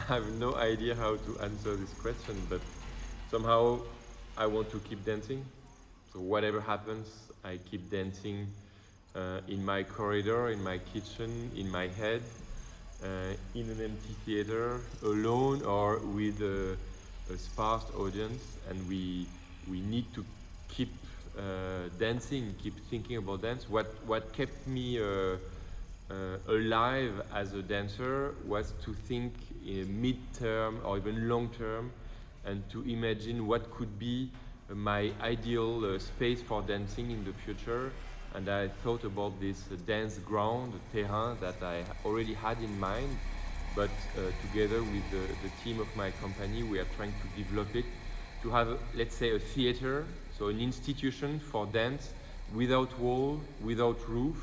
have no idea how to answer this question, but somehow I want to keep dancing. So whatever happens, I keep dancing in my corridor, in my kitchen, in my head, in an empty theater, alone or with a sparse audience, and we need to keep dancing, keep thinking about dance. What kept me alive as a dancer was to think in mid-term or even long-term, and to imagine what could be my ideal space for dancing in the future. And I thought about this dance ground, terrain, that I already had in mind, but together with the team of my company, we are trying to develop it to have, let's say, a theater, so an institution for dance without wall, without roof,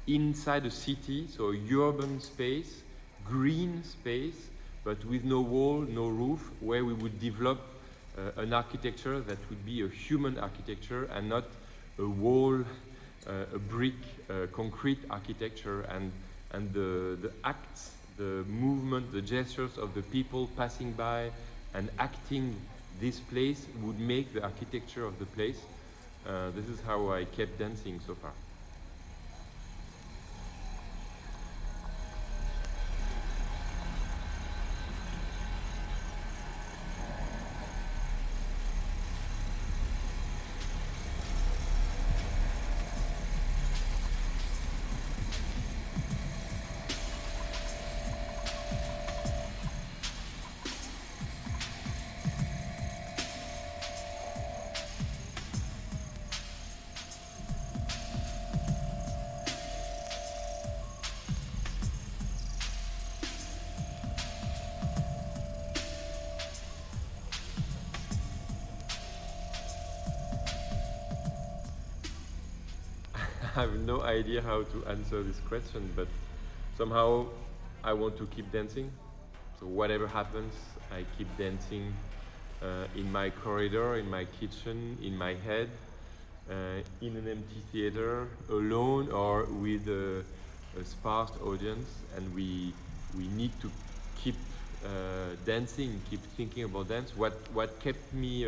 inside a city, so a urban space, green space, but with no wall, no roof, where we would develop an architecture that would be a human architecture and not a wall, a brick, concrete architecture. And the acts, the movement, the gestures of the people passing by and acting this place would make the architecture of the place. This is how I kept dancing so far. I have no idea how to answer this question, but somehow I want to keep dancing. So whatever happens, I keep dancing in my corridor, in my kitchen, in my head, in an empty theater, alone or with a sparse audience. And we need to keep dancing, keep thinking about dance. What kept me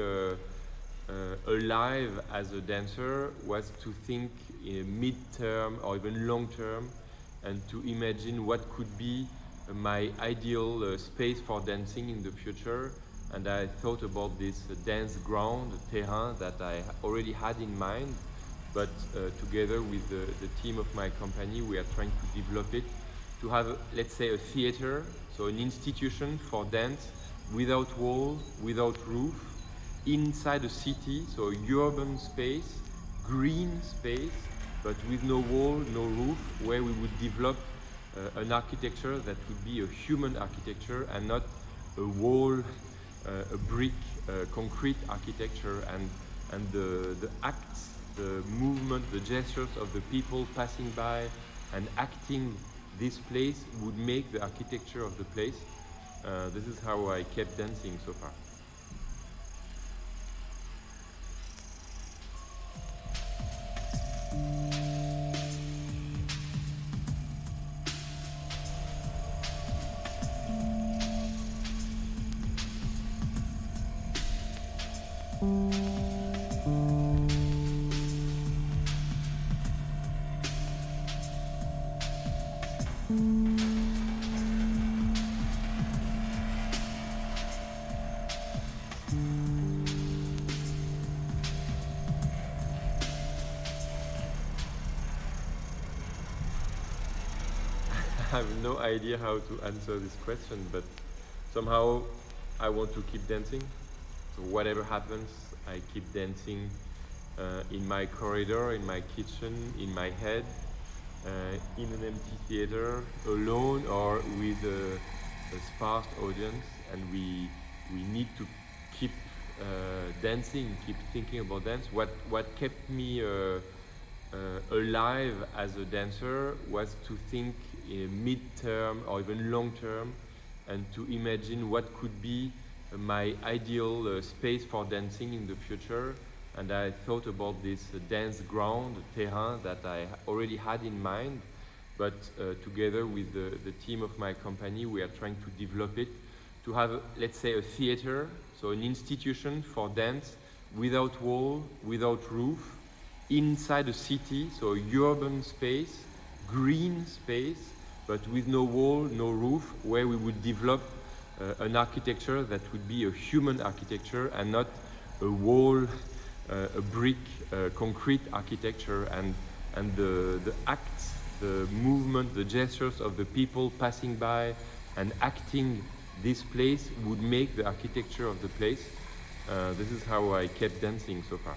alive as a dancer was to think in mid-term or even long-term, and to imagine what could be my ideal space for dancing in the future. And I thought about this dance ground, terrain, that I already had in mind, but together with the team of my company, we are trying to develop it to have, let's say, a theater, so an institution for dance without wall, without roof, inside a city, so a urban space, green space, but with no wall, no roof, where we would develop an architecture that would be a human architecture and not a wall, a brick, concrete architecture. And the acts, the movement, the gestures of the people passing by and acting this place would make the architecture of the place. This is how I kept dancing so far. I have no idea how to answer this question, but somehow I want to keep dancing. So whatever happens, I keep dancing in my corridor, in my kitchen, in my head, in an empty theater, alone or with a sparse audience. And we need to keep dancing, keep thinking about dance. What kept me alive as a dancer was to think in mid-term or even long-term, and to imagine what could be my ideal space for dancing in the future. And I thought about this dance ground, terrain, that I already had in mind, but together with the team of my company, we are trying to develop it to have, let's say, a theater, so an institution for dance without wall, without roof, inside a city, so a urban space, green space, but with no wall, no roof, where we would develop an architecture that would be a human architecture and not a wall, a brick, concrete architecture, and the acts, the movement, the gestures of the people passing by and acting this place would make the architecture of the place. This is how I kept dancing so far.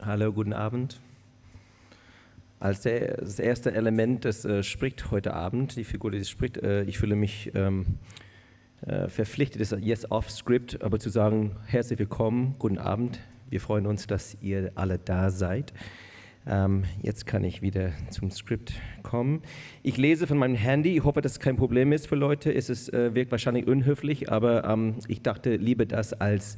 Hallo, guten Abend. Das erste Element, das spricht heute Abend, die Figur, die spricht, ich fühle mich verpflichtet, ist jetzt off-script, aber zu sagen, herzlich willkommen, guten Abend. Wir freuen uns, dass ihr alle da seid. Jetzt kann ich wieder zum Skript kommen. Ich lese von meinem Handy, ich hoffe, dass es kein Problem ist für Leute. Wirkt wahrscheinlich unhöflich, aber ich dachte, lieber das als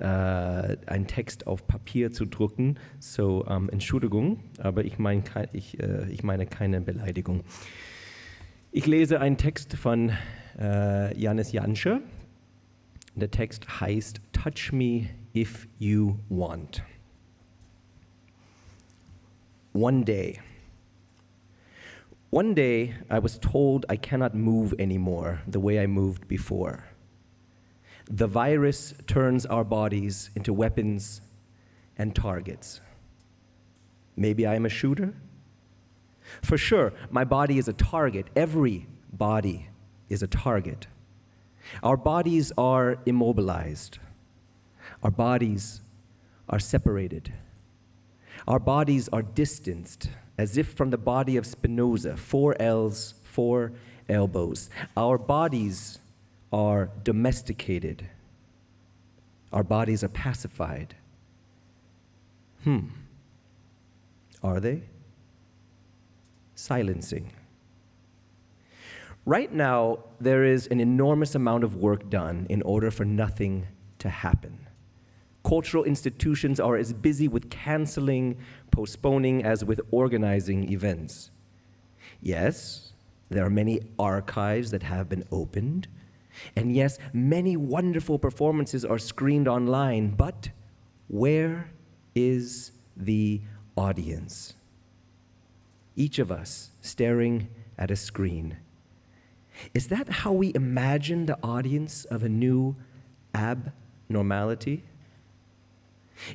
einen Text auf Papier zu drucken. So, Entschuldigung, aber ich meine keine Beleidigung. Ich lese einen Text von Janis Janše. Der Text heißt Touch Me If You Want. One day I was told I cannot move anymore the way I moved before. The virus turns our bodies into weapons and targets. Maybe I am a shooter? For sure, my body is a target. Every body is a target. Our bodies are immobilized. Our bodies are separated. Our bodies are distanced, as if from the body of Spinoza, 4 L's, 4 elbows. Our bodies are domesticated. Our bodies are pacified. Are they? Silencing. Right now, there is an enormous amount of work done in order for nothing to happen. cultural institutions are as busy with canceling, postponing as with organizing events. Yes, there are many archives that have been opened, and yes, many wonderful performances are screened online, but where is the audience? Each of us staring at a screen. Is that how we imagine the audience of a new abnormality?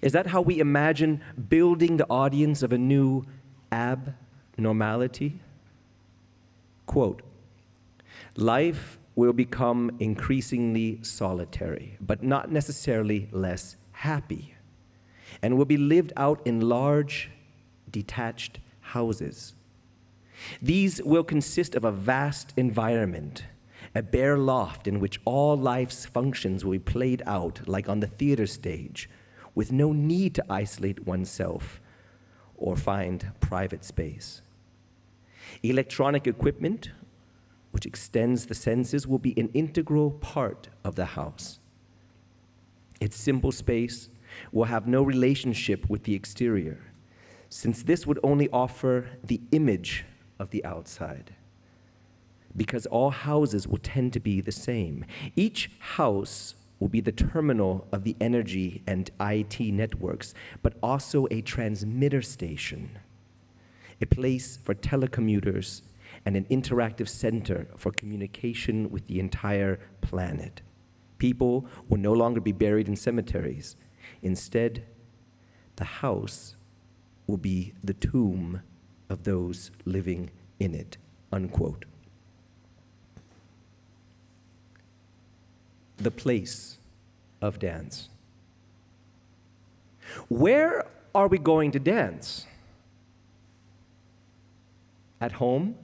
Is that how we imagine building the audience of a new abnormality? Quote, life will become increasingly solitary, but not necessarily less happy, and will be lived out in large, detached houses. These will consist of a vast environment, a bare loft in which all life's functions will be played out like on the theater stage, with no need to isolate oneself or find private space. Electronic equipment, which extends the senses, will be an integral part of the house. Its simple space will have no relationship with the exterior, since this would only offer the image of the outside, because all houses will tend to be the same. Each house will be the terminal of the energy and IT networks, but also a transmitter station, a place for telecommuters, and an interactive center for communication with the entire planet. People will no longer be buried in cemeteries. Instead, the house will be the tomb of those living in it, unquote. The place of dance. Where are we going to dance? At home?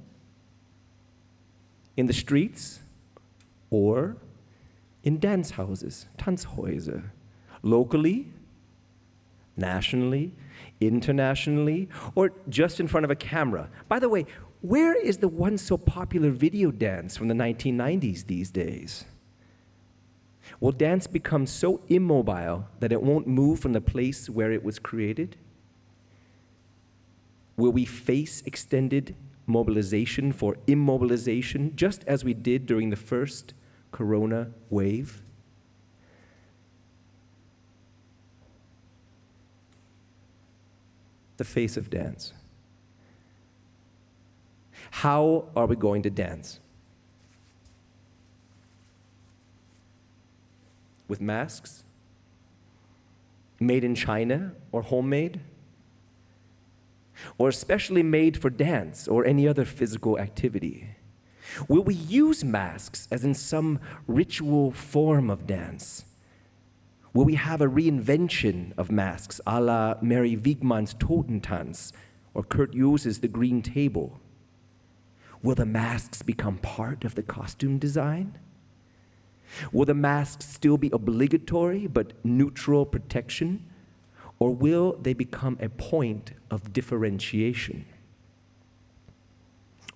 In the streets? Or in dance houses, Tanzhäuser? Locally? Nationally? Internationally? Or just in front of a camera? By the way, where is the once so popular video dance from the 1990s these days? Will dance become so immobile that it won't move from the place where it was created? Will we face extended mobilization for immobilization, just as we did during the first corona wave? The face of dance. How are we going to dance? With masks? Made in China or homemade? Or especially made for dance or any other physical activity? Will we use masks as in some ritual form of dance? Will we have a reinvention of masks a la Mary Wiegmann's Totentanz or Kurt Jos's The Green Table? Will the masks become part of the costume design? Will the masks still be obligatory but neutral protection? Or will they become a point of differentiation?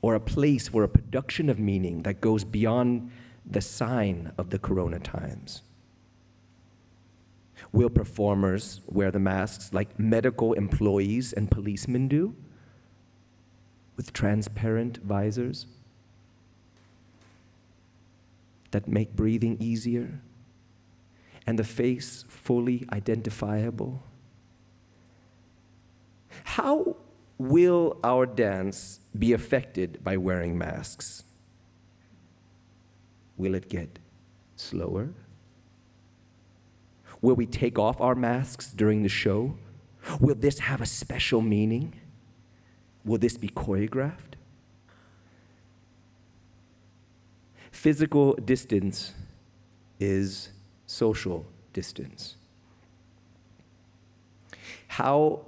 Or a place for a production of meaning that goes beyond the sign of the corona times? Will performers wear the masks like medical employees and policemen do, with transparent visors that make breathing easier and the face fully identifiable? How will our dance be affected by wearing masks? Will it get slower? Will we take off our masks during the show? Will this have a special meaning? Will this be choreographed? Physical distance is social distance. How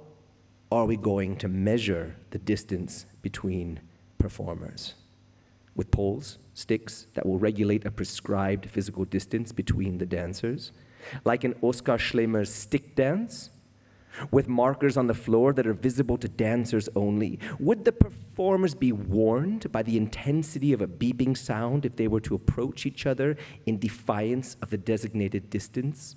are we going to measure the distance between performers? With poles, sticks that will regulate a prescribed physical distance between the dancers, like in Oskar Schlemmer's stick dance, with markers on the floor that are visible to dancers only? Would the performers be warned by the intensity of a beeping sound if they were to approach each other in defiance of the designated distance?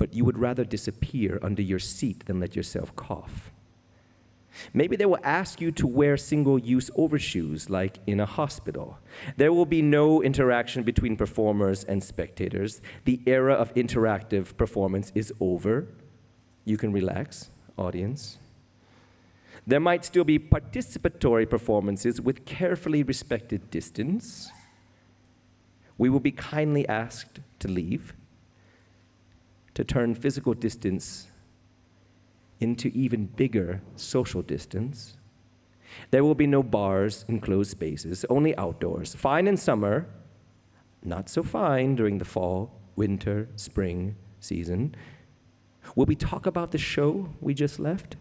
but you would rather disappear under your seat than let yourself cough. Maybe they will ask you to wear single-use overshoes like in a hospital. There will be no interaction between performers and spectators. The era of interactive performance is over. You can relax, audience. There might still be participatory performances with carefully respected distance. We will be kindly asked to leave, to turn physical distance into even bigger social distance. There will be no bars in closed spaces, only outdoors. Fine in summer, not so fine during the fall, winter, spring season. Will we talk about the show we just left?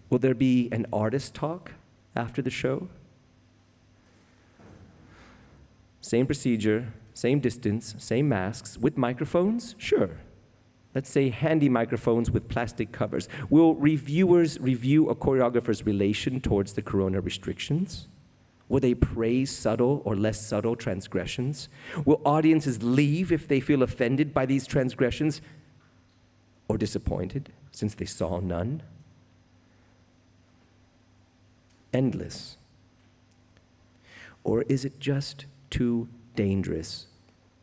Will there be an artist talk after the show? Same procedure, same distance, same masks, with microphones? Sure. Let's say handy microphones with plastic covers. Will reviewers review a choreographer's relation towards the corona restrictions? Will they praise subtle or less subtle transgressions? Will audiences leave if they feel offended by these transgressions or disappointed since they saw none? Endless. Or is it just too dangerous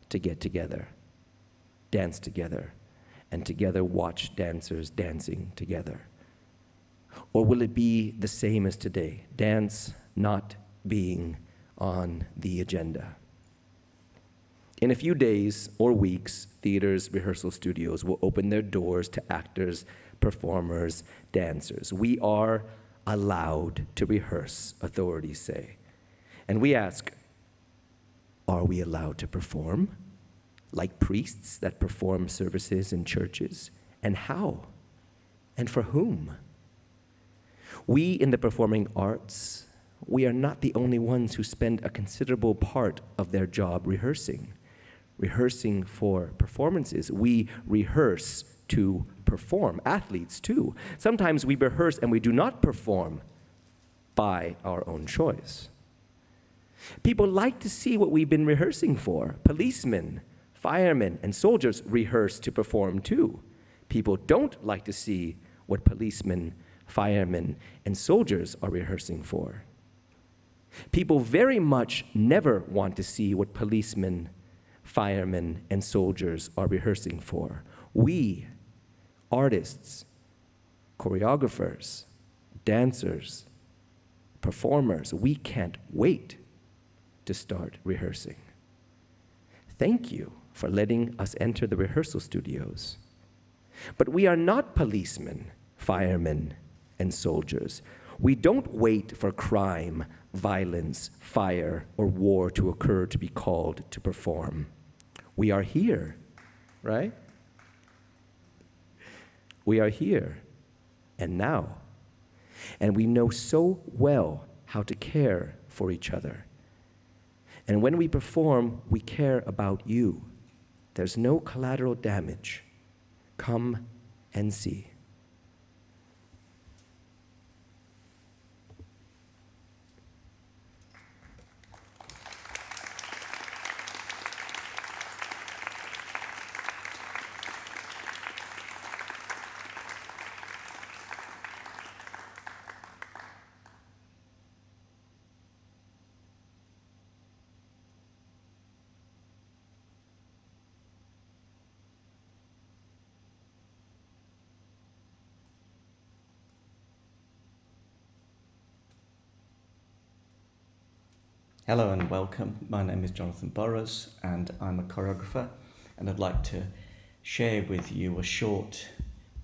to get together, dance together, and together watch dancers dancing together? Or will it be the same as today, dance not being on the agenda? In a few days or weeks, theaters, rehearsal studios will open their doors to actors, performers, dancers. We are allowed to rehearse, authorities say. And we ask, are we allowed to perform? Like priests that perform services in churches? And how? And for whom? We in the performing arts, we are not the only ones who spend a considerable part of their job rehearsing for performances. We rehearse to perform. Athletes too. Sometimes we rehearse and we do not perform by our own choice. People like to see what we've been rehearsing for. Policemen, firemen, and soldiers rehearse to perform too. People don't like to see what policemen, firemen, and soldiers are rehearsing for. People very much never want to see what policemen, firemen, and soldiers are rehearsing for. We, artists, choreographers, dancers, performers, we can't wait to start rehearsing. Thank you for letting us enter the rehearsal studios. But we are not policemen, firemen, and soldiers. We don't wait for crime, violence, fire, or war to occur to be called to perform. We are here, right? We are here and now. And we know so well how to care for each other. And when we perform, we care about you. There's no collateral damage. Come and see. Hello and welcome. My name is Jonathan Burrows and I'm a choreographer, and I'd like to share with you a short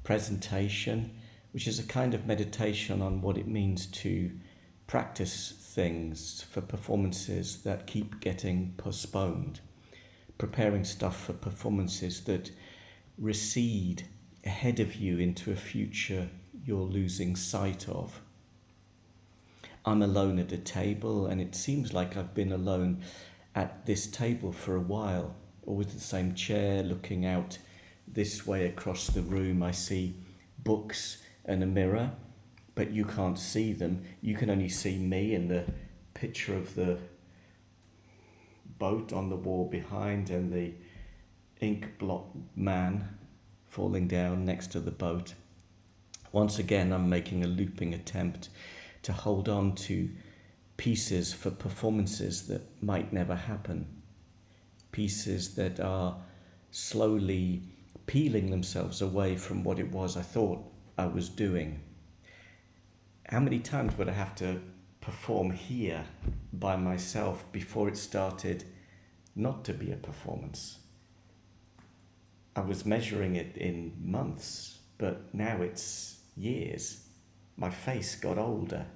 presentation which is a kind of meditation on what it means to practice things for performances that keep getting postponed, preparing stuff for performances that recede ahead of you into a future you're losing sight of. I'm alone at a table, and it seems like I've been alone at this table for a while, always the same chair, looking out this way across the room. I see books and a mirror, but you can't see them. You can only see me and the picture of the boat on the wall behind and the ink blot man falling down next to the boat. Once again, I'm making a looping attempt to hold on to pieces for performances that might never happen, pieces that are slowly peeling themselves away from what it was I thought I was doing. How many times would I have to perform here by myself before it started not to be a performance? I was measuring it in months, but now it's years. My face got older.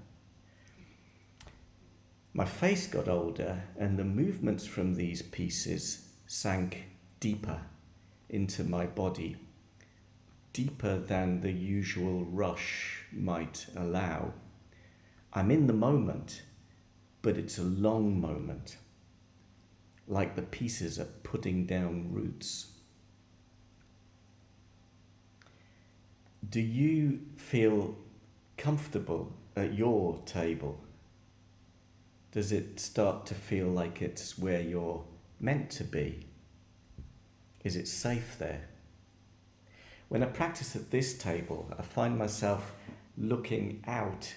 My face got older, and the movements from these pieces sank deeper into my body, deeper than the usual rush might allow. I'm in the moment, but it's a long moment, like the pieces are putting down roots. Do you feel comfortable at your table? Does it start to feel like it's where you're meant to be? Is it safe there? When I practice at this table, I find myself looking out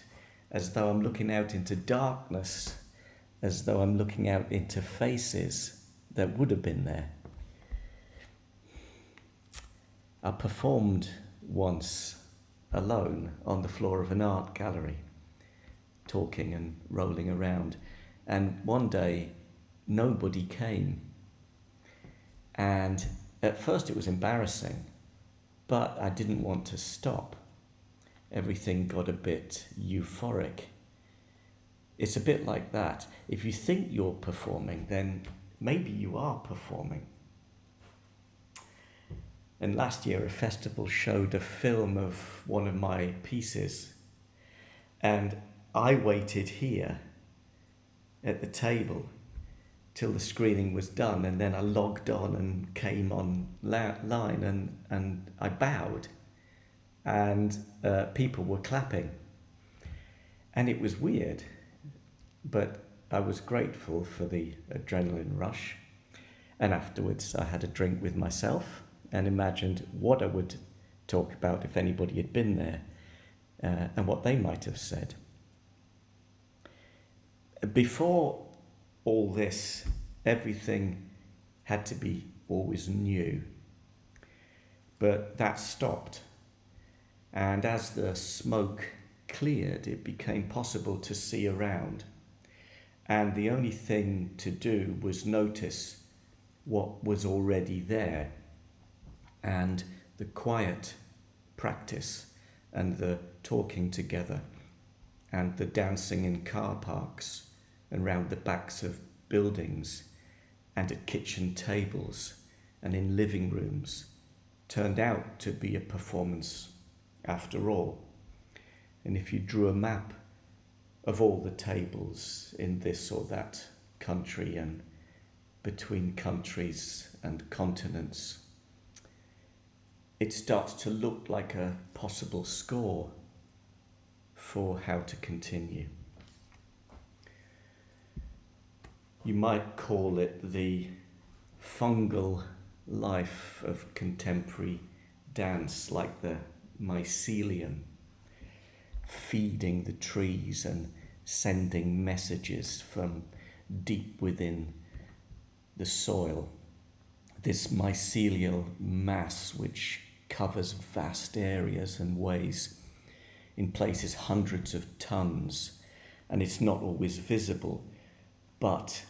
as though I'm looking out into darkness, as though I'm looking out into faces that would have been there. I performed once alone on the floor of an art gallery, talking and rolling around, and one day nobody came. And at first it was embarrassing, but I didn't want to stop. Everything got a bit euphoric. It's a bit like that. If you think you're performing, then maybe you are performing. And last year a festival showed a film of one of my pieces, and I waited here at the table till the screening was done, and then I logged on and came on line, and I bowed, and people were clapping, and it was weird, but I was grateful for the adrenaline rush. And afterwards I had a drink with myself and imagined what I would talk about if anybody had been there, and what they might have said. Before all this, everything had to be always new. But that stopped. And as the smoke cleared, it became possible to see around. And the only thing to do was notice what was already there. And the quiet practice, and the talking together, and the dancing in car parks and round the backs of buildings, and at kitchen tables and in living rooms, turned out to be a performance after all. And if you drew a map of all the tables in this or that country and between countries and continents, it starts to look like a possible score for how to continue. You might call it the fungal life of contemporary dance, like the mycelium, feeding the trees and sending messages from deep within the soil. This mycelial mass which covers vast areas and weighs in places hundreds of tons, and it's not always visible, but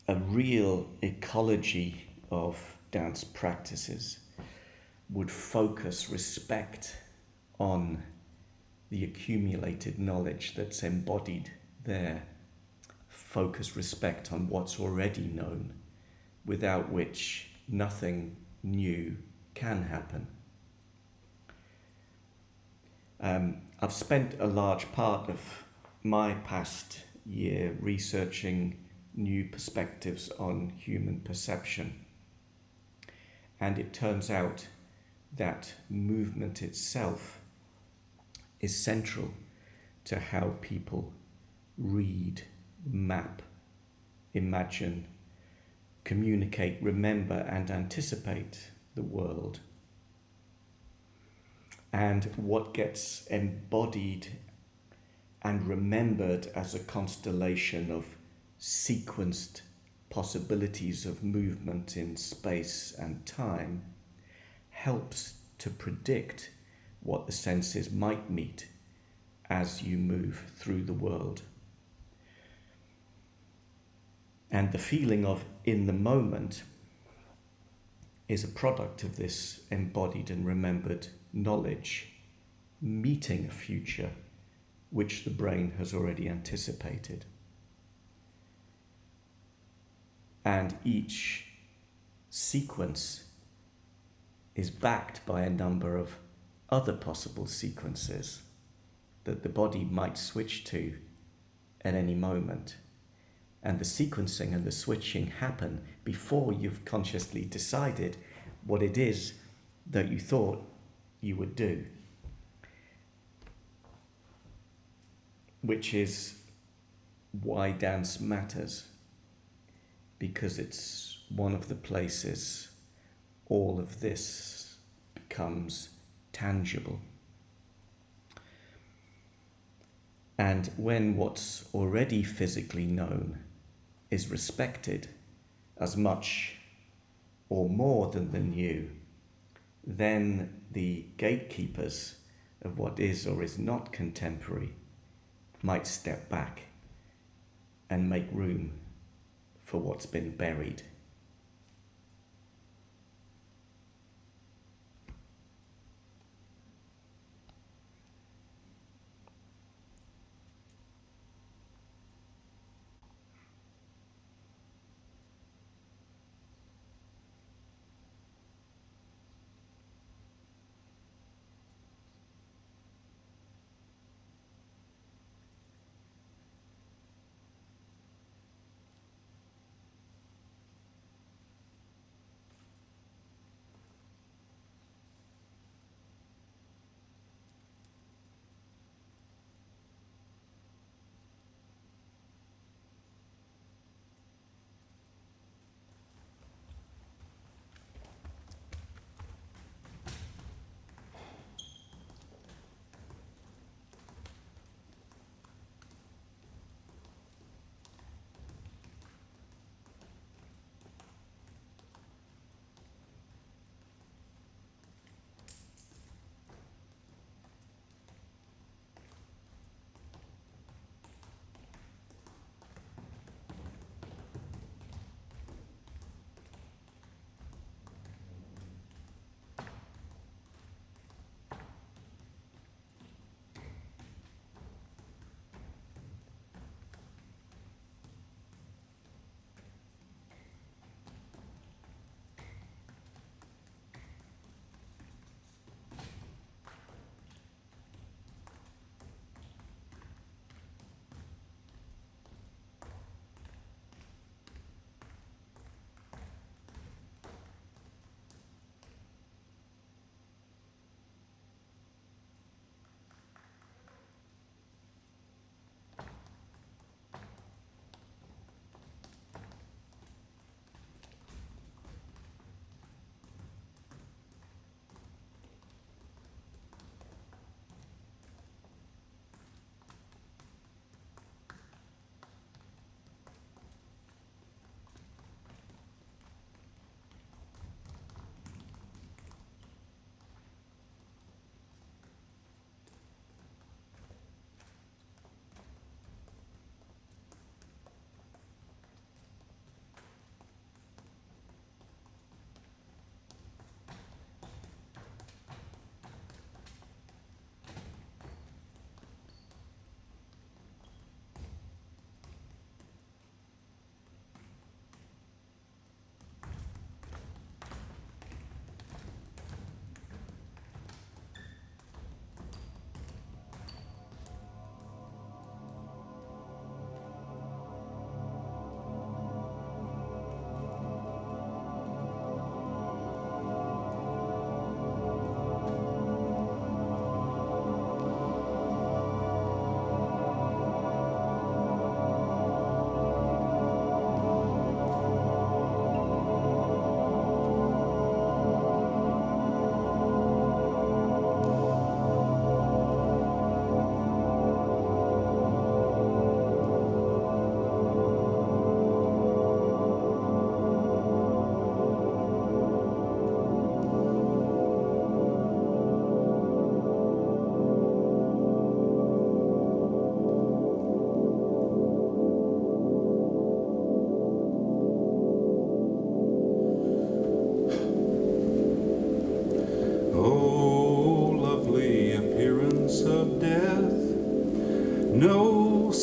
a real ecology of dance practices would focus respect on the accumulated knowledge that's embodied there, focus respect on what's already known, without which nothing new can happen. I've spent a large part of my past year researching new perspectives on human perception, and it turns out that movement itself is central to how people read, map, imagine, communicate, remember, and anticipate the world. and what gets embodied and remembered as a constellation of sequenced possibilities of movement in space and time helps to predict what the senses might meet as you move through the world. And the feeling of in the moment is a product of this embodied and remembered knowledge meeting a future which the brain has already anticipated. And each sequence is backed by a number of other possible sequences that the body might switch to at any moment. And the sequencing and the switching happen before you've consciously decided what it is that you thought you would do. Which is why dance matters, because it's one of the places all of this becomes tangible. And when what's already physically known is respected as much or more than the new, then the gatekeepers of what is or is not contemporary might step back and make room for what's been buried.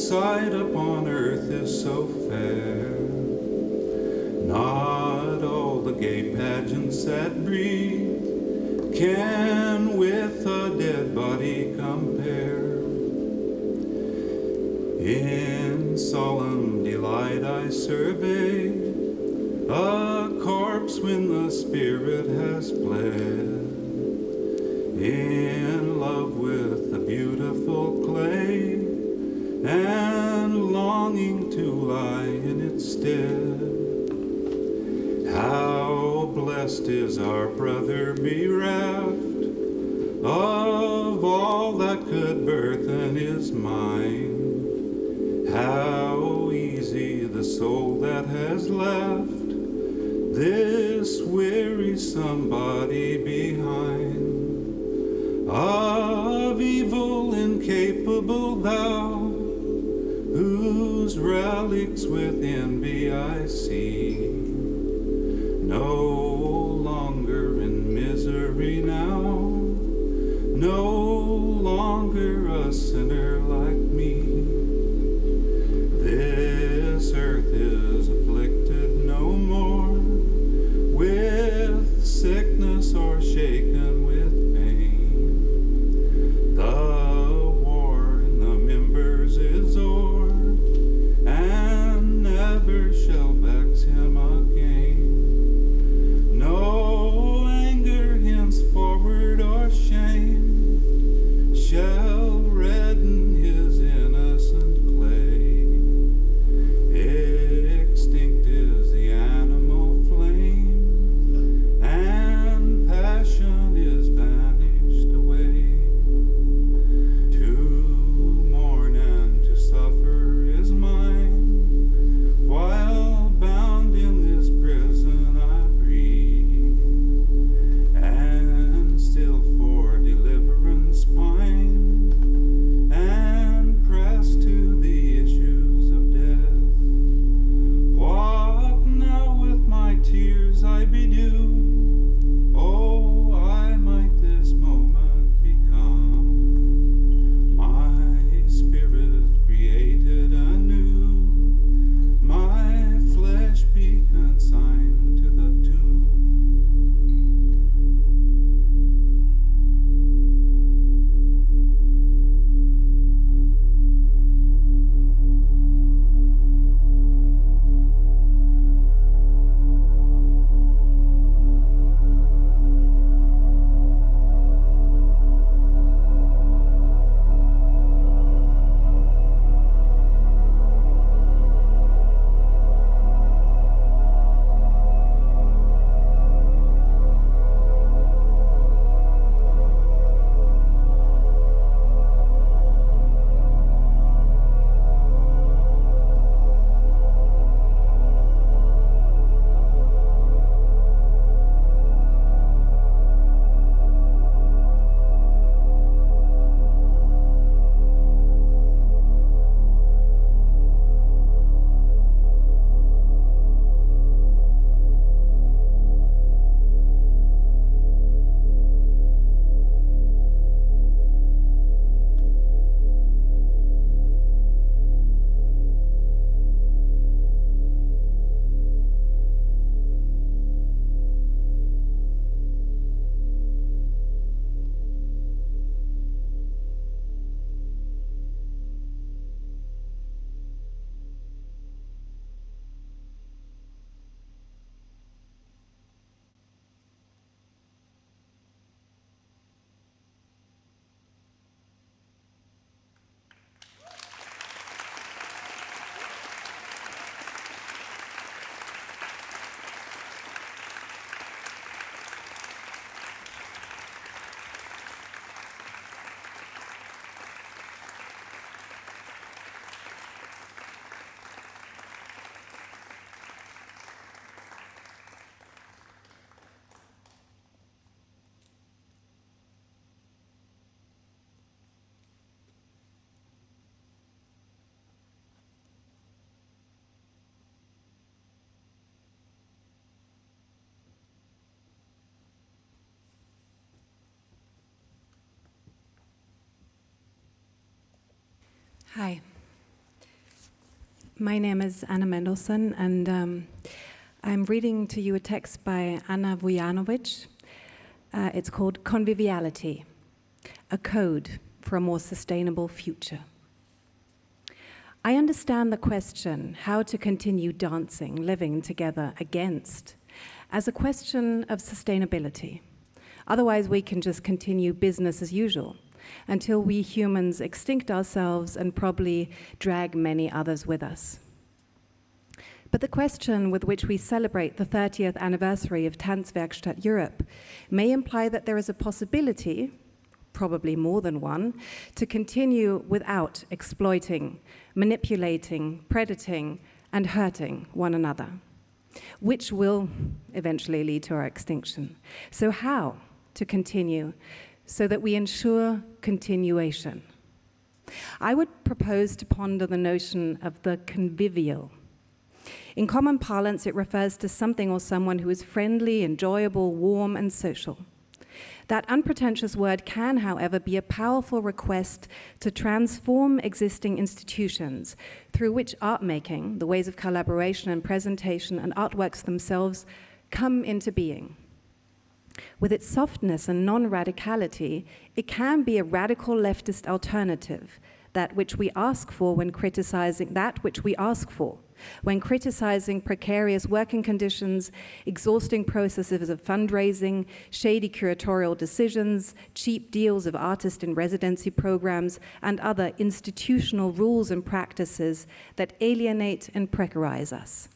sight upon earth is so fair. Not all the gay pageants that breathe can with a dead body compare. In solemn delight I survey a corpse when the spirit has bled. In love with the beautiful clay and longing to lie in its stead. How blessed is our brother bereft of all that could burthen his mind. How easy the soul that has left this wearisome body behind. Of evil incapable thou, whose relics with envy I see, no longer in misery now, no longer a sinner like me. This earth is afflicted no more with sickness or shaken with pain. The war in the members is o'er, and never shall vex him again. No anger henceforward or shame shall redden his innocent clay. Extinct is the animal flame, and passion is vanished away. To mourn and to suffer is mine, while bound in this prison I breathe, and still for deliverance pine, and press to the issues of death. What now with my tears I bedew? Oh, I might this moment become my spirit created anew, my flesh be consigned to the tomb. Hi. My name is Anna Mendelsohn, and I'm reading to you a text by Anna Vujanovic. It's called Conviviality, a code for a more sustainable future. I understand the question, how to continue dancing, living together against, as a question of sustainability. Otherwise, we can just continue business as usual until we humans extinct ourselves and probably drag many others with us. But the question with which we celebrate the 30th anniversary of TANZWERKSTATT Europe may imply that there is a possibility, probably more than one, to continue without exploiting, manipulating, predating, and hurting one another, which will eventually lead to our extinction. So how to continue so that we ensure continuation? I would propose to ponder the notion of the convivial. In common parlance, it refers to something or someone who is friendly, enjoyable, warm, and social. That unpretentious word can, however, be a powerful request to transform existing institutions through which art making, the ways of collaboration and presentation, and artworks themselves come into being. With its softness and non-radicality, it can be a radical leftist alternative, that which we ask for when criticizing precarious working conditions, exhausting processes of fundraising, shady curatorial decisions, cheap deals of artist in residency programs, and other institutional rules and practices that alienate and precarize us.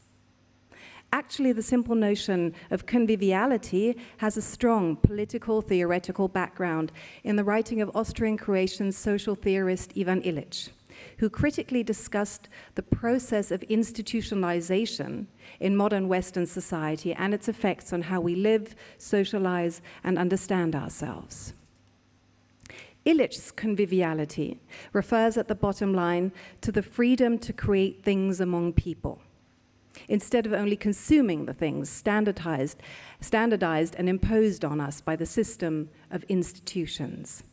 Actually, the simple notion of conviviality has a strong political theoretical background in the writing of Austrian-Croatian social theorist Ivan Illich, who critically discussed the process of institutionalization in modern Western society and its effects on how we live, socialize, and understand ourselves. Illich's conviviality refers at the bottom line to the freedom to create things among people, instead of only consuming the things standardized and imposed on us by the system of institutions.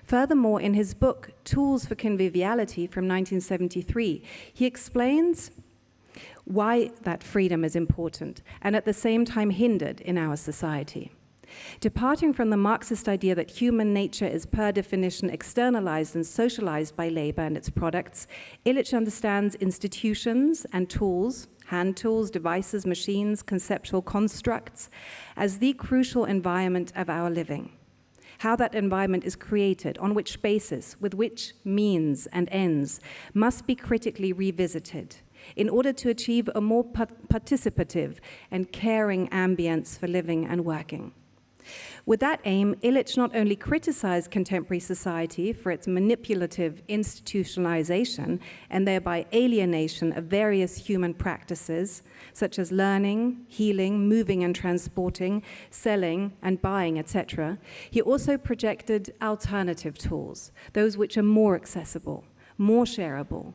Furthermore, in his book, Tools for Conviviality from 1973, he explains why that freedom is important and at the same time hindered in our society. Departing from the Marxist idea that human nature is per definition externalized and socialized by labor and its products, Illich understands institutions and tools, hand tools, devices, machines, conceptual constructs, as the crucial environment of our living. How that environment is created, on which basis, with which means and ends, must be critically revisited in order to achieve a more participative and caring ambience for living and working. With that aim, Illich not only criticized contemporary society for its manipulative institutionalization and thereby alienation of various human practices, such as learning, healing, moving and transporting, selling and buying, etc., he also projected alternative tools, those which are more accessible, more shareable,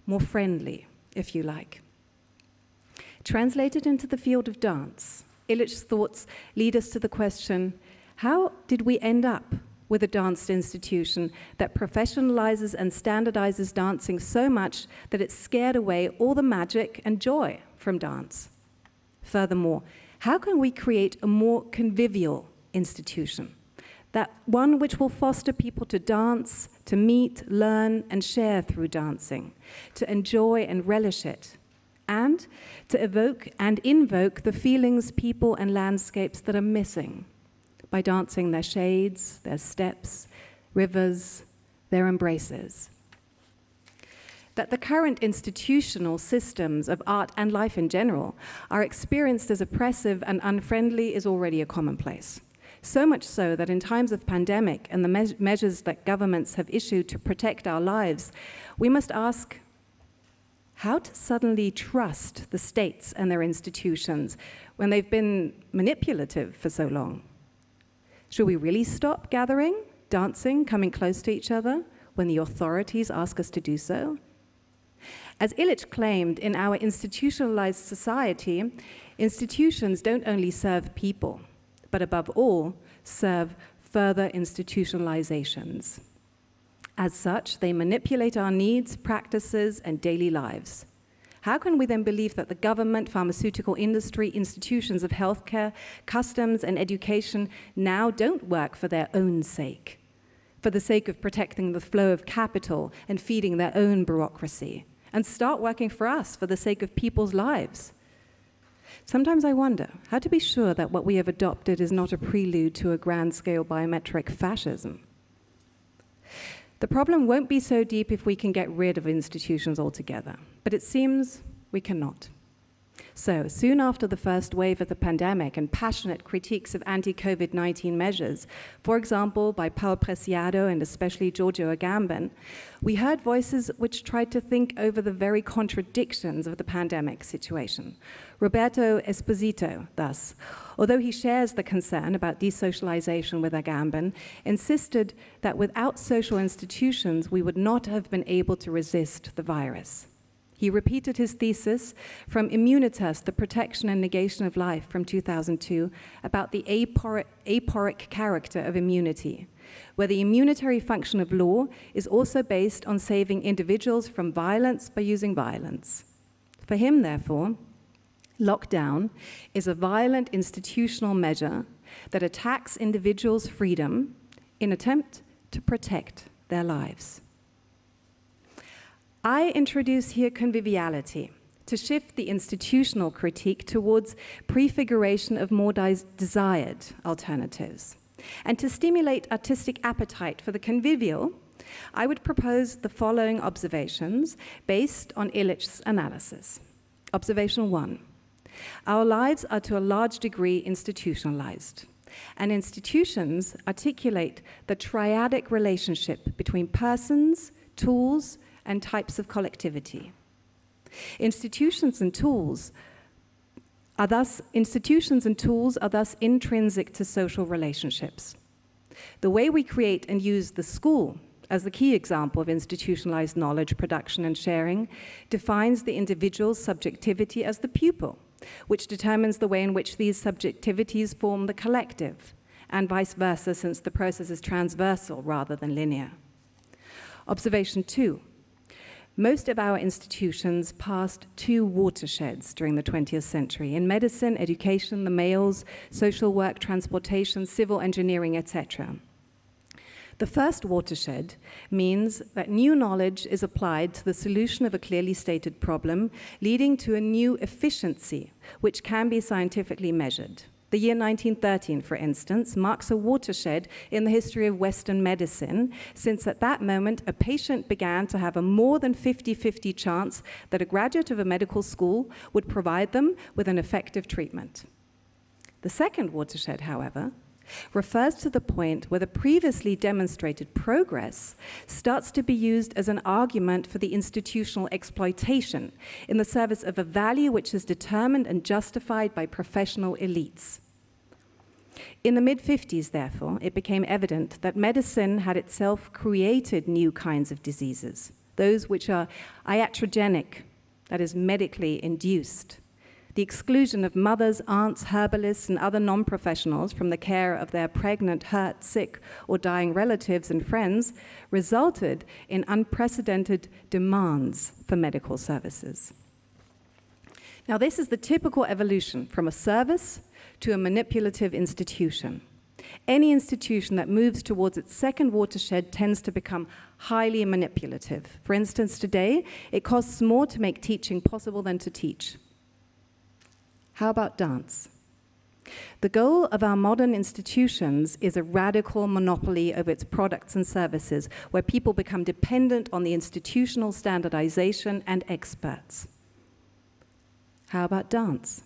more friendly, if you like. Translated into the field of dance, Illich's thoughts lead us to the question, how did we end up with a dance institution that professionalizes and standardizes dancing so much that it scared away all the magic and joy from dance? Furthermore, how can we create a more convivial institution? That one which will foster people to dance, to meet, learn, and share through dancing, to enjoy and relish it, and to evoke and invoke the feelings, people, and landscapes that are missing by dancing their shades, their steps, rivers, their embraces. That the current institutional systems of art and life in general are experienced as oppressive and unfriendly is already a commonplace. So much so that in times of pandemic and the measures that governments have issued to protect our lives, we must ask, how to suddenly trust the states and their institutions when they've been manipulative for so long? Should we really stop gathering, dancing, coming close to each other when the authorities ask us to do so? As Illich claimed, in our institutionalized society, institutions don't only serve people, but above all, serve further institutionalizations. As such, they manipulate our needs, practices, and daily lives. How can we then believe that the government, pharmaceutical industry, institutions of healthcare, customs, and education now don't work for their own sake, for the sake of protecting the flow of capital and feeding their own bureaucracy, and start working for us for the sake of people's lives? Sometimes I wonder how to be sure that what we have adopted is not a prelude to a grand-scale biometric fascism. The problem won't be so deep if we can get rid of institutions altogether, but it seems we cannot. So, soon after the first wave of the pandemic and passionate critiques of anti-COVID-19 measures, for example, by Paul Preciado and especially Giorgio Agamben, we heard voices which tried to think over the very contradictions of the pandemic situation. Roberto Esposito, thus, although he shares the concern about desocialization with Agamben, insisted that without social institutions, we would not have been able to resist the virus. He repeated his thesis from Immunitas, the Protection and Negation of Life from 2002, about the aporic character of immunity, where the immunitary function of law is also based on saving individuals from violence by using violence. For him, therefore, lockdown is a violent institutional measure that attacks individuals' freedom in attempt to protect their lives. I introduce here conviviality to shift the institutional critique towards prefiguration of more desired alternatives. And to stimulate artistic appetite for the convivial, I would propose the following observations based on Illich's analysis. Observation 1. Our lives are to a large degree institutionalized, and institutions articulate the triadic relationship between persons, tools, and types of collectivity. Institutions and tools are thus intrinsic to social relationships. The way we create and use the school as the key example of institutionalized knowledge production and sharing defines the individual's subjectivity as the pupil, which determines the way in which these subjectivities form the collective, and vice versa, since the process is transversal rather than linear. Observation 2. Most of our institutions passed two watersheds during the 20th century, in medicine, education, the males, social work, transportation, civil engineering, etc. The first watershed means that new knowledge is applied to the solution of a clearly stated problem, leading to a new efficiency, which can be scientifically measured. The year 1913, for instance, marks a watershed in the history of Western medicine, since at that moment a patient began to have a more than 50-50 chance that a graduate of a medical school would provide them with an effective treatment. The second watershed, however, refers to the point where the previously demonstrated progress starts to be used as an argument for the institutional exploitation in the service of a value which is determined and justified by professional elites. In the mid-50s, therefore, it became evident that medicine had itself created new kinds of diseases, those which are iatrogenic, that is, medically induced. The exclusion of mothers, aunts, herbalists, and other non-professionals from the care of their pregnant, hurt, sick, or dying relatives and friends resulted in unprecedented demands for medical services. Now, this is the typical evolution from a service to a manipulative institution. Any institution that moves towards its second watershed tends to become highly manipulative. For instance, today, it costs more to make teaching possible than to teach. How about dance? The goal of our modern institutions is a radical monopoly of its products and services, where people become dependent on the institutional standardization and experts. How about dance?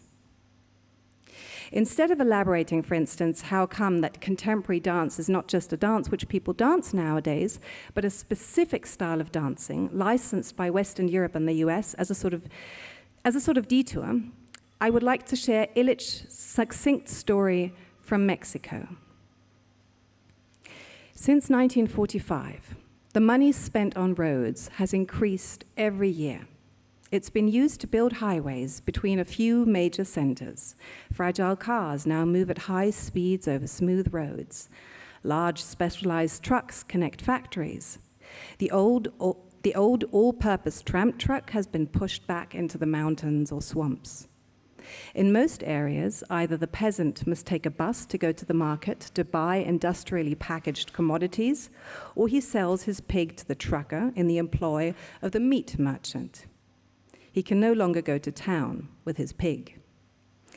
Instead of elaborating, for instance, how come that contemporary dance is not just a dance which people dance nowadays, but a specific style of dancing licensed by Western Europe and the US as a sort of detour, I would like to share Illich's succinct story from Mexico. Since 1945, the money spent on roads has increased every year. It's been used to build highways between a few major centers. Fragile cars now move at high speeds over smooth roads. Large specialized trucks connect factories. The old The old all-purpose tramp truck has been pushed back into the mountains or swamps. In most areas, either the peasant must take a bus to go to the market to buy industrially packaged commodities, or he sells his pig to the trucker in the employ of the meat merchant. He can no longer go to town with his pig.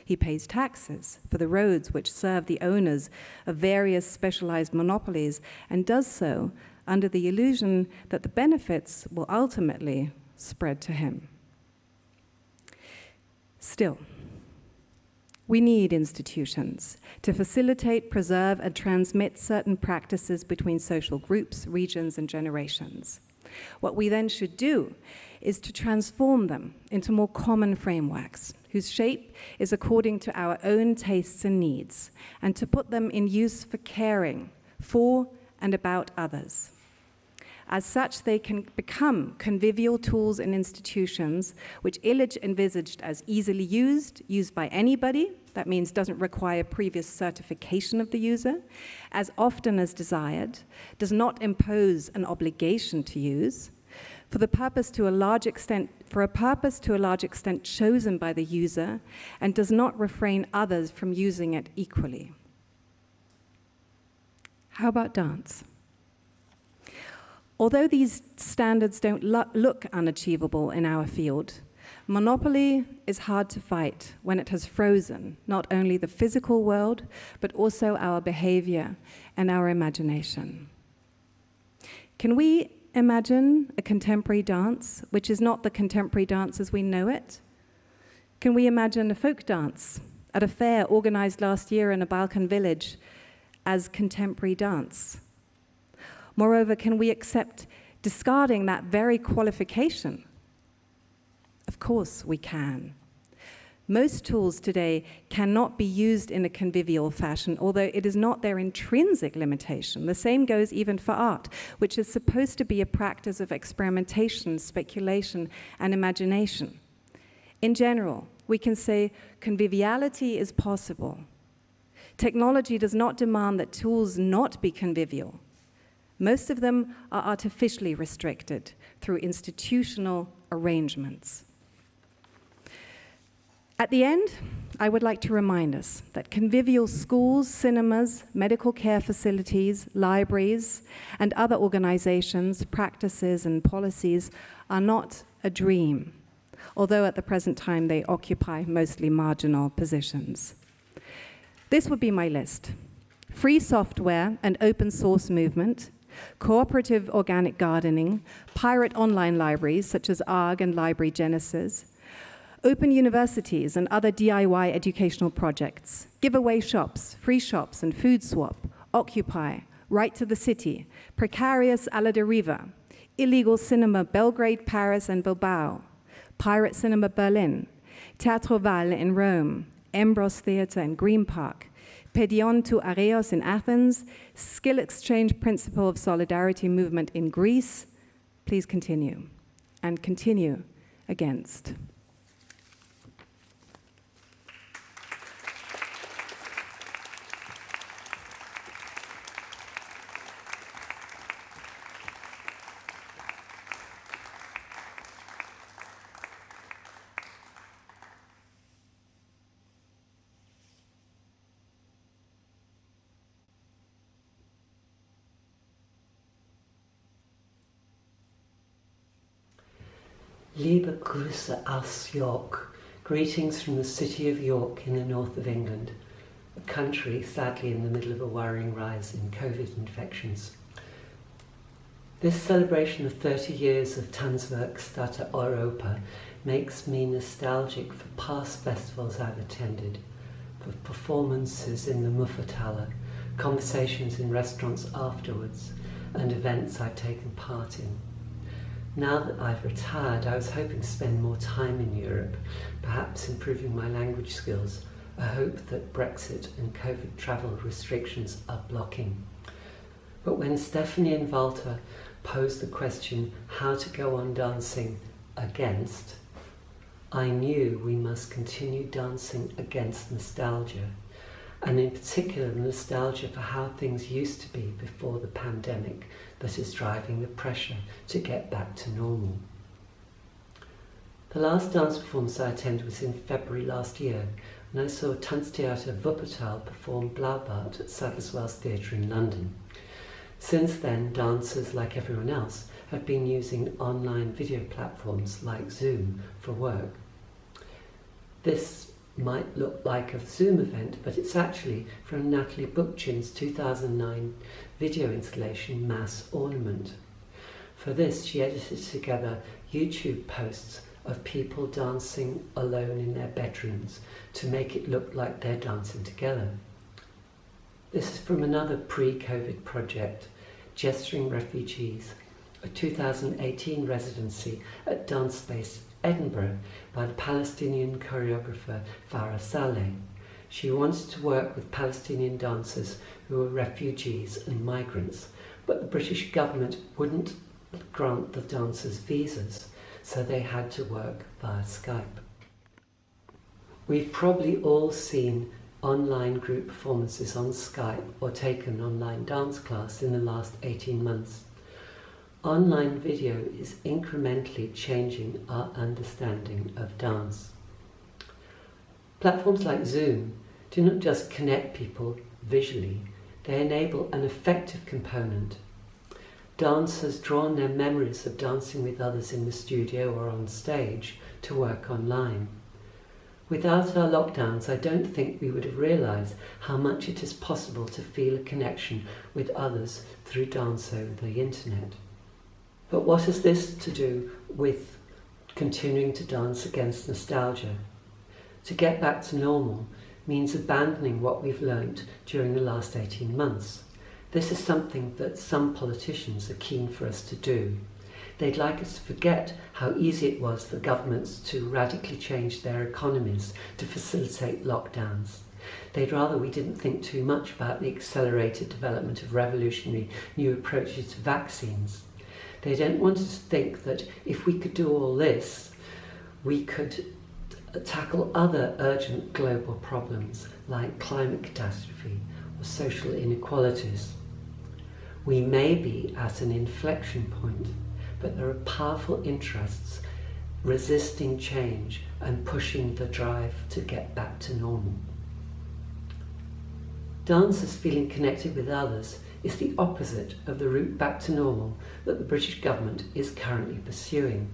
He pays taxes for the roads which serve the owners of various specialized monopolies, and does so under the illusion that the benefits will ultimately spread to him. Still, we need institutions to facilitate, preserve, and transmit certain practices between social groups, regions, and generations. What we then should do is to transform them into more common frameworks, whose shape is according to our own tastes and needs, and to put them in use for caring for and about others. As such, they can become convivial tools and institutions which Illich envisaged as easily used by anybody, that means doesn't require previous certification of the user, as often as desired, does not impose an obligation to use, for a purpose to a large extent chosen by the user, and does not refrain others from using it equally. How about dance? Although these standards don't look unachievable in our field, monopoly is hard to fight when it has frozen not only the physical world, but also our behavior and our imagination. Can we imagine a contemporary dance which is not the contemporary dance as we know it? Can we imagine a folk dance at a fair organized last year in a Balkan village as contemporary dance? Moreover, can we accept discarding that very qualification? Of course we can. Most tools today cannot be used in a convivial fashion, although it is not their intrinsic limitation. The same goes even for art, which is supposed to be a practice of experimentation, speculation, and imagination. In general, we can say conviviality is possible. Technology does not demand that tools not be convivial. Most of them are artificially restricted through institutional arrangements. At the end, I would like to remind us that convivial schools, cinemas, medical care facilities, libraries, and other organizations, practices, and policies are not a dream, although at the present time they occupy mostly marginal positions. This would be my list: free software and open source movement, cooperative organic gardening, pirate online libraries such as ARG and Library Genesis, open universities and other DIY educational projects, giveaway shops, free shops and food swap, Occupy, Right to the City, Precarious a la Deriva, illegal cinema Belgrade, Paris and Bilbao, pirate cinema Berlin, Teatro Val in Rome, Embros Theatre in Green Park, Pedion to Areos in Athens, Skill Exchange Principle of Solidarity Movement in Greece. Please continue, and continue against. Liebe Grüße aus York, greetings from the city of York in the north of England, a country sadly in the middle of a worrying rise in COVID infections. This celebration of 30 years of TANZWERKSTATT EUROPA makes me nostalgic for past festivals I've attended, for performances in the Muffathalle, conversations in restaurants afterwards, and events I've taken part in. Now that I've retired, I was hoping to spend more time in Europe, perhaps improving my language skills, a hope that Brexit and COVID travel restrictions are blocking. But when Stephanie and Walter posed the question how to go on dancing against, I knew we must continue dancing against nostalgia, and in particular the nostalgia for how things used to be before the pandemic that is driving the pressure to get back to normal. The last dance performance I attended was in February last year, when I saw Tanztheater Wuppertal perform Blaubart at Sadler's Wells Theatre in London. Since then, dancers, like everyone else, have been using online video platforms like Zoom for work. This might look like a Zoom event, but it's actually from Natalie Bookchin's 2009 video installation, Mass Ornament. For this, she edited together YouTube posts of people dancing alone in their bedrooms to make it look like they're dancing together. This is from another pre-COVID project, Gesturing Refugees, a 2018 residency at Dance Space Edinburgh by the Palestinian choreographer Farah Saleh. She wanted to work with Palestinian dancers who were refugees and migrants, but the British government wouldn't grant the dancers visas, so they had to work via Skype. We've probably all seen online group performances on Skype or taken online dance class in the last 18 months. Online video is incrementally changing our understanding of dance. Platforms like Zoom do not just connect people visually, they enable an affective component. Dancers draw on their memories of dancing with others in the studio or on stage to work online. Without our lockdowns, I don't think we would have realised how much it is possible to feel a connection with others through dance over the internet. But what has this to do with continuing to dance against nostalgia? To get back to normal means abandoning what we've learnt during the last 18 months. This is something that some politicians are keen for us to do. They'd like us to forget how easy it was for governments to radically change their economies to facilitate lockdowns. They'd rather we didn't think too much about the accelerated development of revolutionary new approaches to vaccines. They don't want us to think that if we could do all this, we could tackle other urgent global problems like climate catastrophe or social inequalities. We may be at an inflection point, but there are powerful interests resisting change and pushing the drive to get back to normal. Dancers feeling connected with others is the opposite of the route back to normal that the British government is currently pursuing.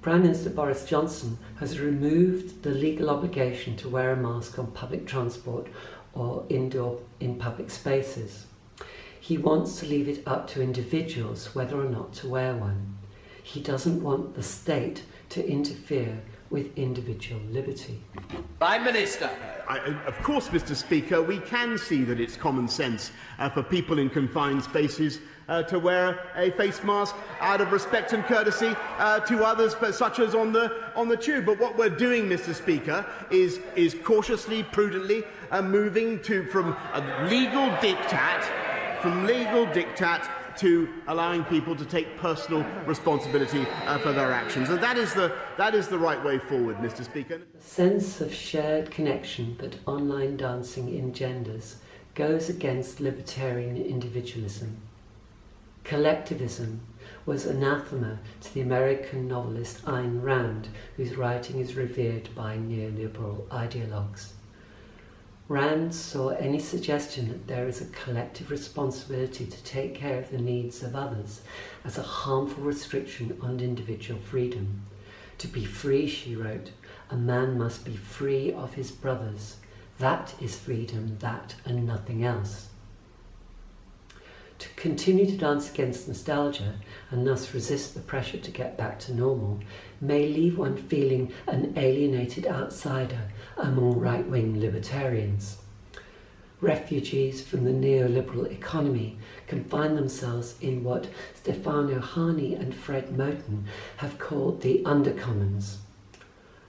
Prime Minister Boris Johnson has removed the legal obligation to wear a mask on public transport or indoor in public spaces. He wants to leave it up to individuals whether or not to wear one. He doesn't want the state to interfere with individual liberty. Prime Minister. Of course, Mr. Speaker, we can see that it's common sense for people in confined spaces to wear a face mask out of respect and courtesy to others, but such as on the tube. But what we're doing, Mr. Speaker, is cautiously, prudently moving from legal diktat to allowing people to take personal responsibility for their actions. And that is the right way forward, Mr. Speaker. The sense of shared connection that online dancing engenders goes against libertarian individualism. Collectivism was anathema to the American novelist Ayn Rand, whose writing is revered by neoliberal ideologues. Rand saw any suggestion that there is a collective responsibility to take care of the needs of others as a harmful restriction on individual freedom. To be free, she wrote, a man must be free of his brothers. That is freedom, that and nothing else. To continue to dance against nostalgia and thus resist the pressure to get back to normal may leave one feeling an alienated outsider among right-wing libertarians. Refugees from the neoliberal economy can find themselves in what Stefano Hani and Fred Moten have called the undercommons.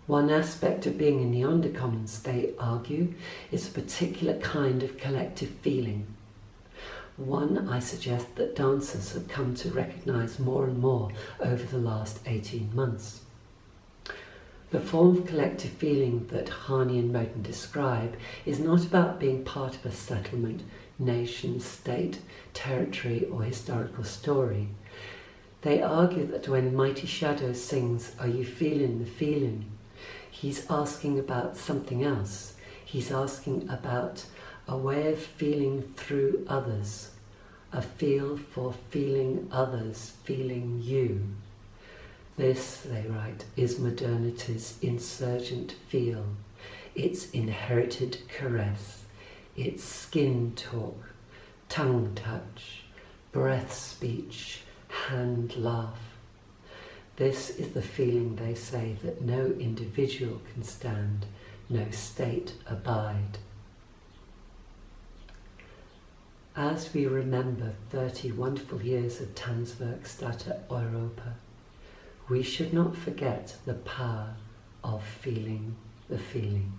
One aspect of being in the undercommons, they argue, is a particular kind of collective feeling. One I suggest that dancers have come to recognise more and more over the last 18 months. The form of collective feeling that Hani and Moten describe is not about being part of a settlement, nation, state, territory or historical story. They argue that when Mighty Shadow sings, "Are you feeling the feeling?" he's asking about something else. He's asking about a way of feeling through others, a feel for feeling others, feeling you. This, they write, is modernity's insurgent feel, its inherited caress, its skin talk, tongue touch, breath speech, hand laugh. This is the feeling, they say, that no individual can stand, no state abide. As we remember 30 wonderful years of TANZWERKSTATT EUROPA, we should not forget the power of feeling the feeling.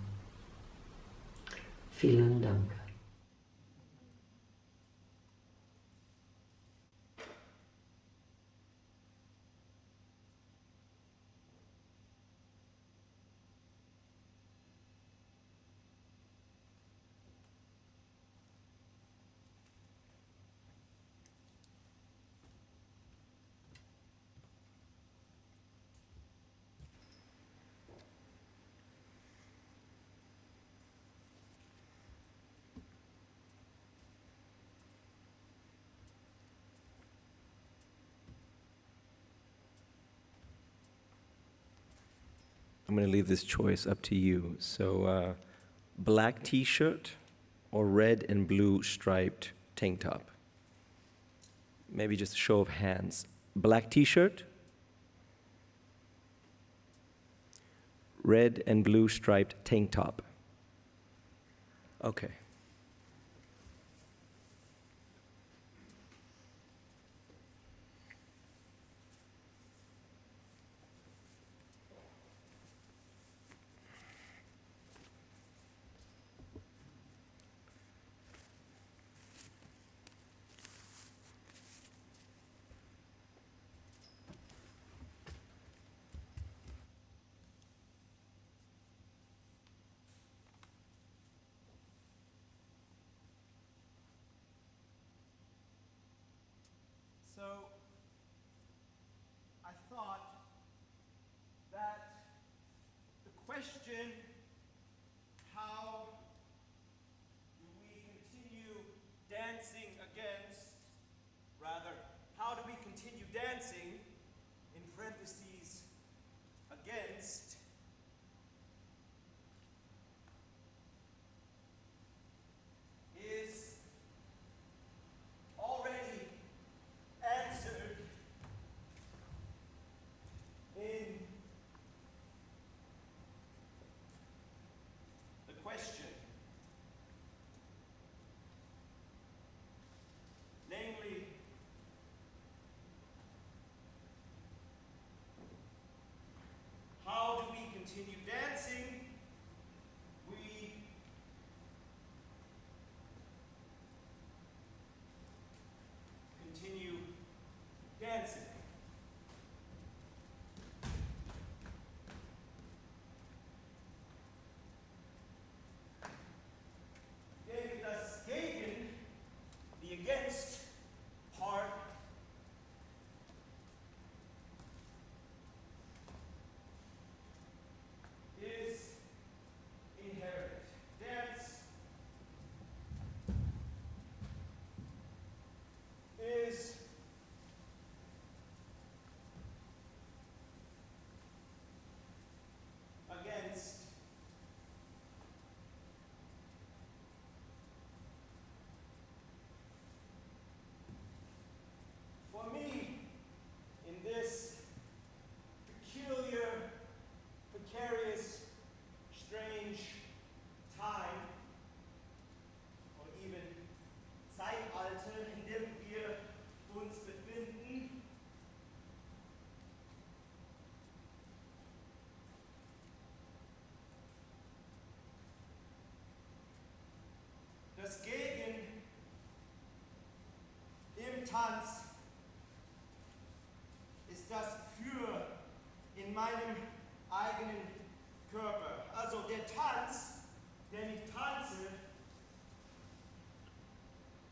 Vielen Dank. I'm going to leave this choice up to you. So, black t-shirt or red and blue striped tank top? Maybe just a show of hands. Black t-shirt, red and blue striped tank top. Okay. So, I thought that the question, how do we continue dancing against, rather, how do we continue dancing, in parentheses, against, is already answered in the question, namely, how do we continue dancing? We continue dancing. David Gegen, the against part, is inherent. Dance is against for me in this peculiar, precarious, strange time, or even Zeitalter, in dem wir uns befinden, das Gegen im Tanz ist das Für in meinem eigenen Körper. Also der Tanz, den ich tanze,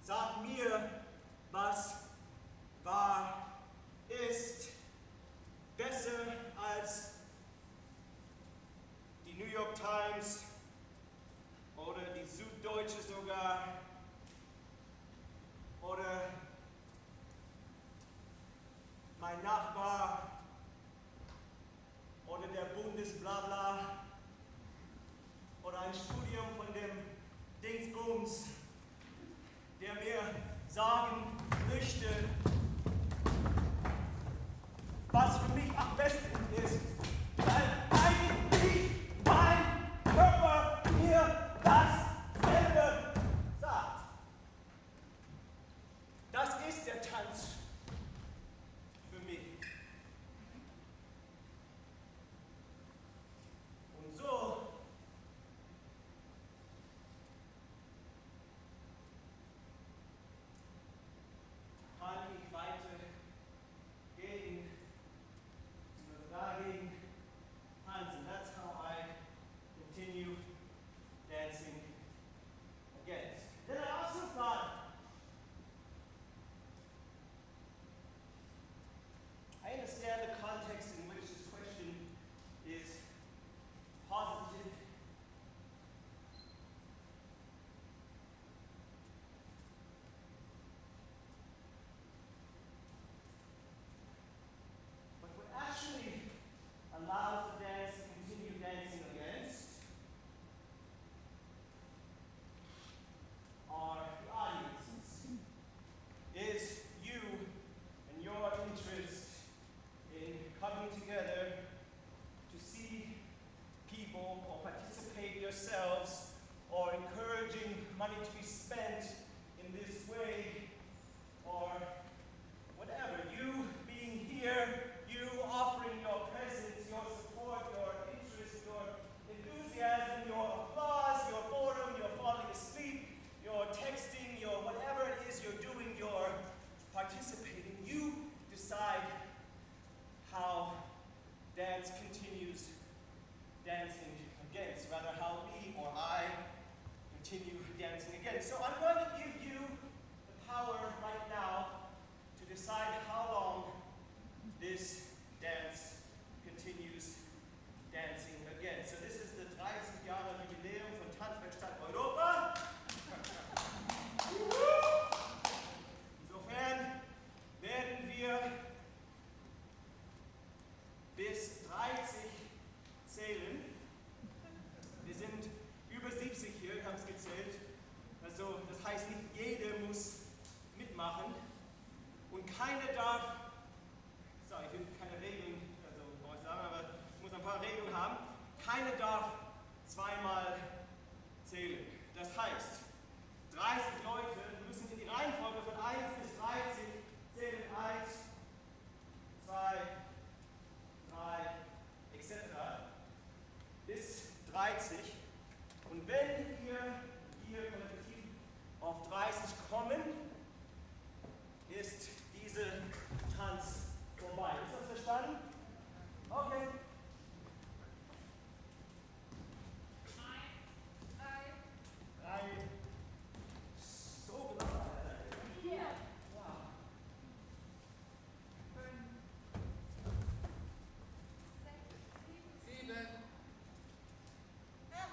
sagt mir, was wahr ist, besser als die New York Times oder die Süddeutsche sogar oder mein Nachbar oder der Bundesblabla oder ein Studium von dem Dingsbums, der mir sagen möchte, was für mich am besten ist, weil eigentlich mein Körper mir dasselbe sagt. Das ist der Tanz für mich. Und so kann ich weitergehen, dagegen tanzen. That's how I continue dancing against. Then I also thought, I understand the context in which this question is posited. But what actually allows the dance to continue dancing against are the audiences. Is you and your interest in coming together to see people or participate yourselves or encouraging money to be spent in this way or whatever. You being here, you offering your presence, your support, your interest, your enthusiasm, your applause, your boredom, your falling asleep, your texting, your whatever it is you're doing, your participating. You decide how dance continues dancing against, rather how we or I continue dancing against. So I'm going to give you the power right now to decide how long this dance continues dancing again. So this is the 30 Jahre Jubiläum von TANZWERKSTATT Europa. Insofern werden wir bis 30 zählen. Wir sind über 70 hier, ich habe es gezählt. Also das heißt, nicht jeder muss mitmachen und keiner darf, so, ich will keine Regeln, also brauche ich sagen, aber ich muss ein paar Regeln haben. Keiner darf zweimal zählen. Das heißt, 30 Leute müssen in die Reihenfolge von 1 bis 30 zählen. 1, 2, 3, etc. bis 30. Und wenn ihr hier kollektiv auf 30 kommen, ist dieser Tanz vorbei. Ist das verstanden? Okay. 3. So genau. 4. Wow. 5. 6. 7. 8.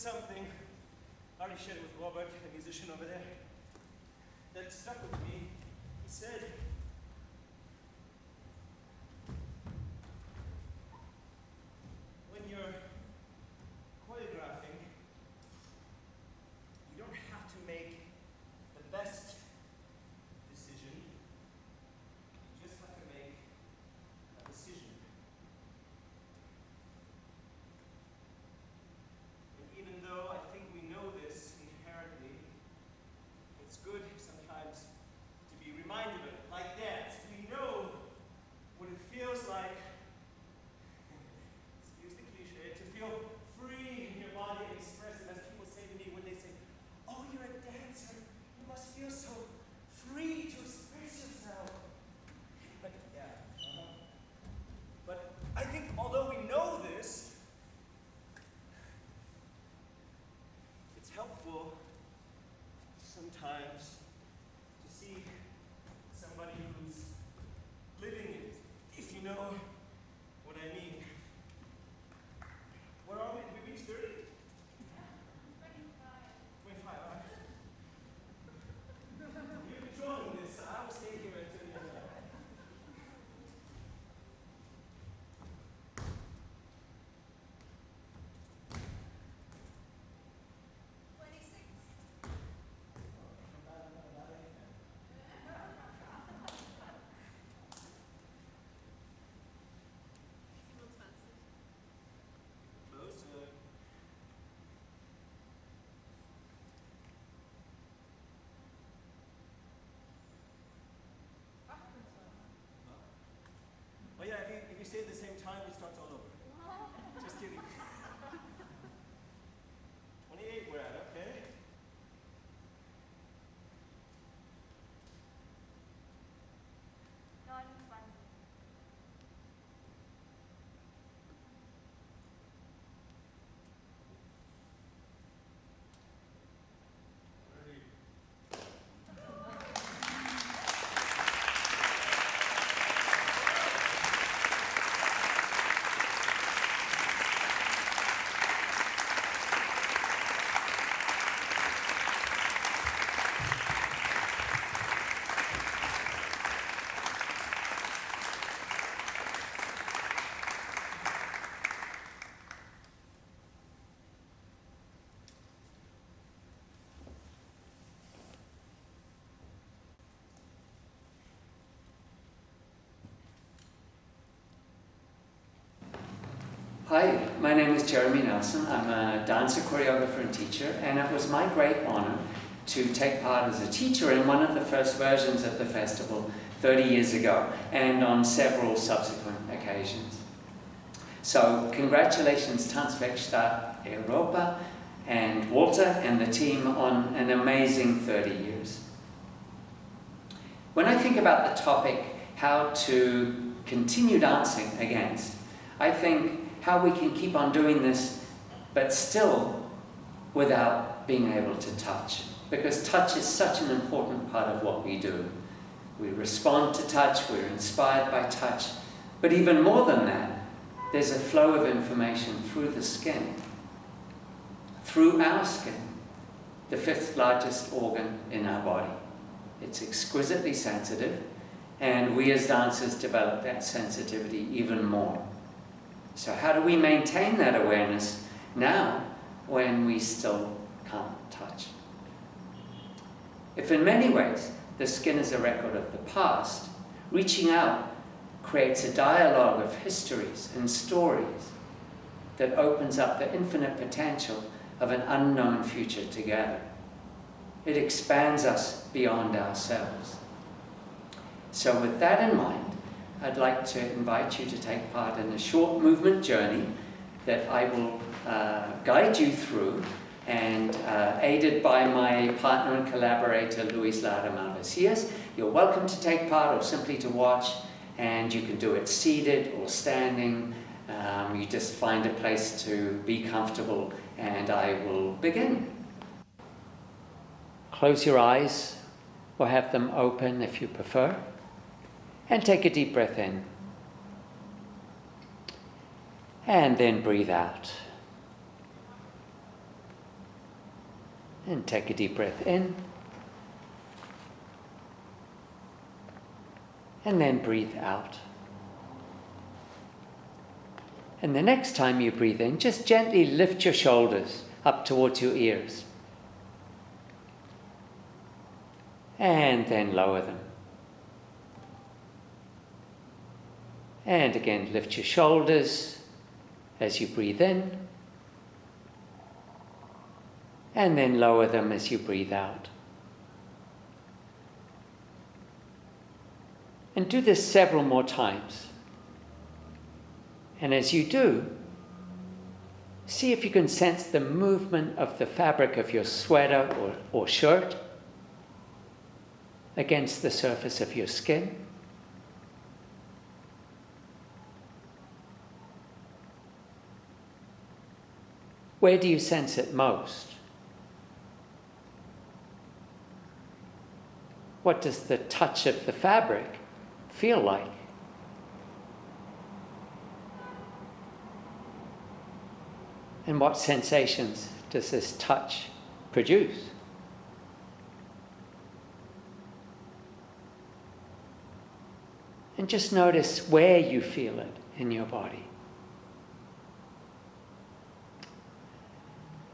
something, I already shared it with Robert, the musician over there, that stuck with me. He said, when you're choreographing, you don't have to make the best decision, you just have to make a decision. And even though I think we know this inherently, it's good sometimes to be reminded of it, like that. We know what it feels like, excuse the cliche, to feel free in your body and express it, as people say to me when they say, oh, you're a dancer, you must feel so free to express yourself. But yeah, but I think although we know this, it's helpful sometimes to see somebody who's living it, if you know what I mean. Where are we? Did we reach 30? 25, all right. You're controlling this. I will stay here until the end. Closer. Oh yeah, if you say at the same time, it starts all over. Just kidding. 28 we're at, okay. Hi, my name is Jeremy Nelson. I'm a dancer, choreographer and teacher, and it was my great honor to take part as a teacher in one of the first versions of the festival 30 years ago, and on several subsequent occasions. So congratulations TANZWERKSTATT EUROPA and Walter and the team on an amazing 30 years. When I think about the topic, how to continue dancing against, I think how we can keep on doing this, but still without being able to touch. Because touch is such an important part of what we do. We respond to touch, we're inspired by touch, but even more than that, there's a flow of information through the skin, through our skin, the 5th largest organ in our body. It's exquisitely sensitive, and we as dancers develop that sensitivity even more. So how do we maintain that awareness now when we still can't touch? If in many ways the skin is a record of the past, reaching out creates a dialogue of histories and stories that opens up the infinite potential of an unknown future together. It expands us beyond ourselves. So with that in mind, I'd like to invite you to take part in a short movement journey that I will guide you through, and aided by my partner and collaborator, Luis Lara Malvasias. You're welcome to take part or simply to watch, and you can do it seated or standing. You just find a place to be comfortable, and I will begin. Close your eyes, or have them open if you prefer. And take a deep breath in. And then breathe out. And take a deep breath in. And then breathe out. And the next time you breathe in, just gently lift your shoulders up towards your ears. And then lower them. And again, lift your shoulders as you breathe in. And then lower them as you breathe out. And do this several more times. And as you do, see if you can sense the movement of the fabric of your sweater or shirt against the surface of your skin. Where do you sense it most? What does the touch of the fabric feel like? And what sensations does this touch produce? And just notice where you feel it in your body.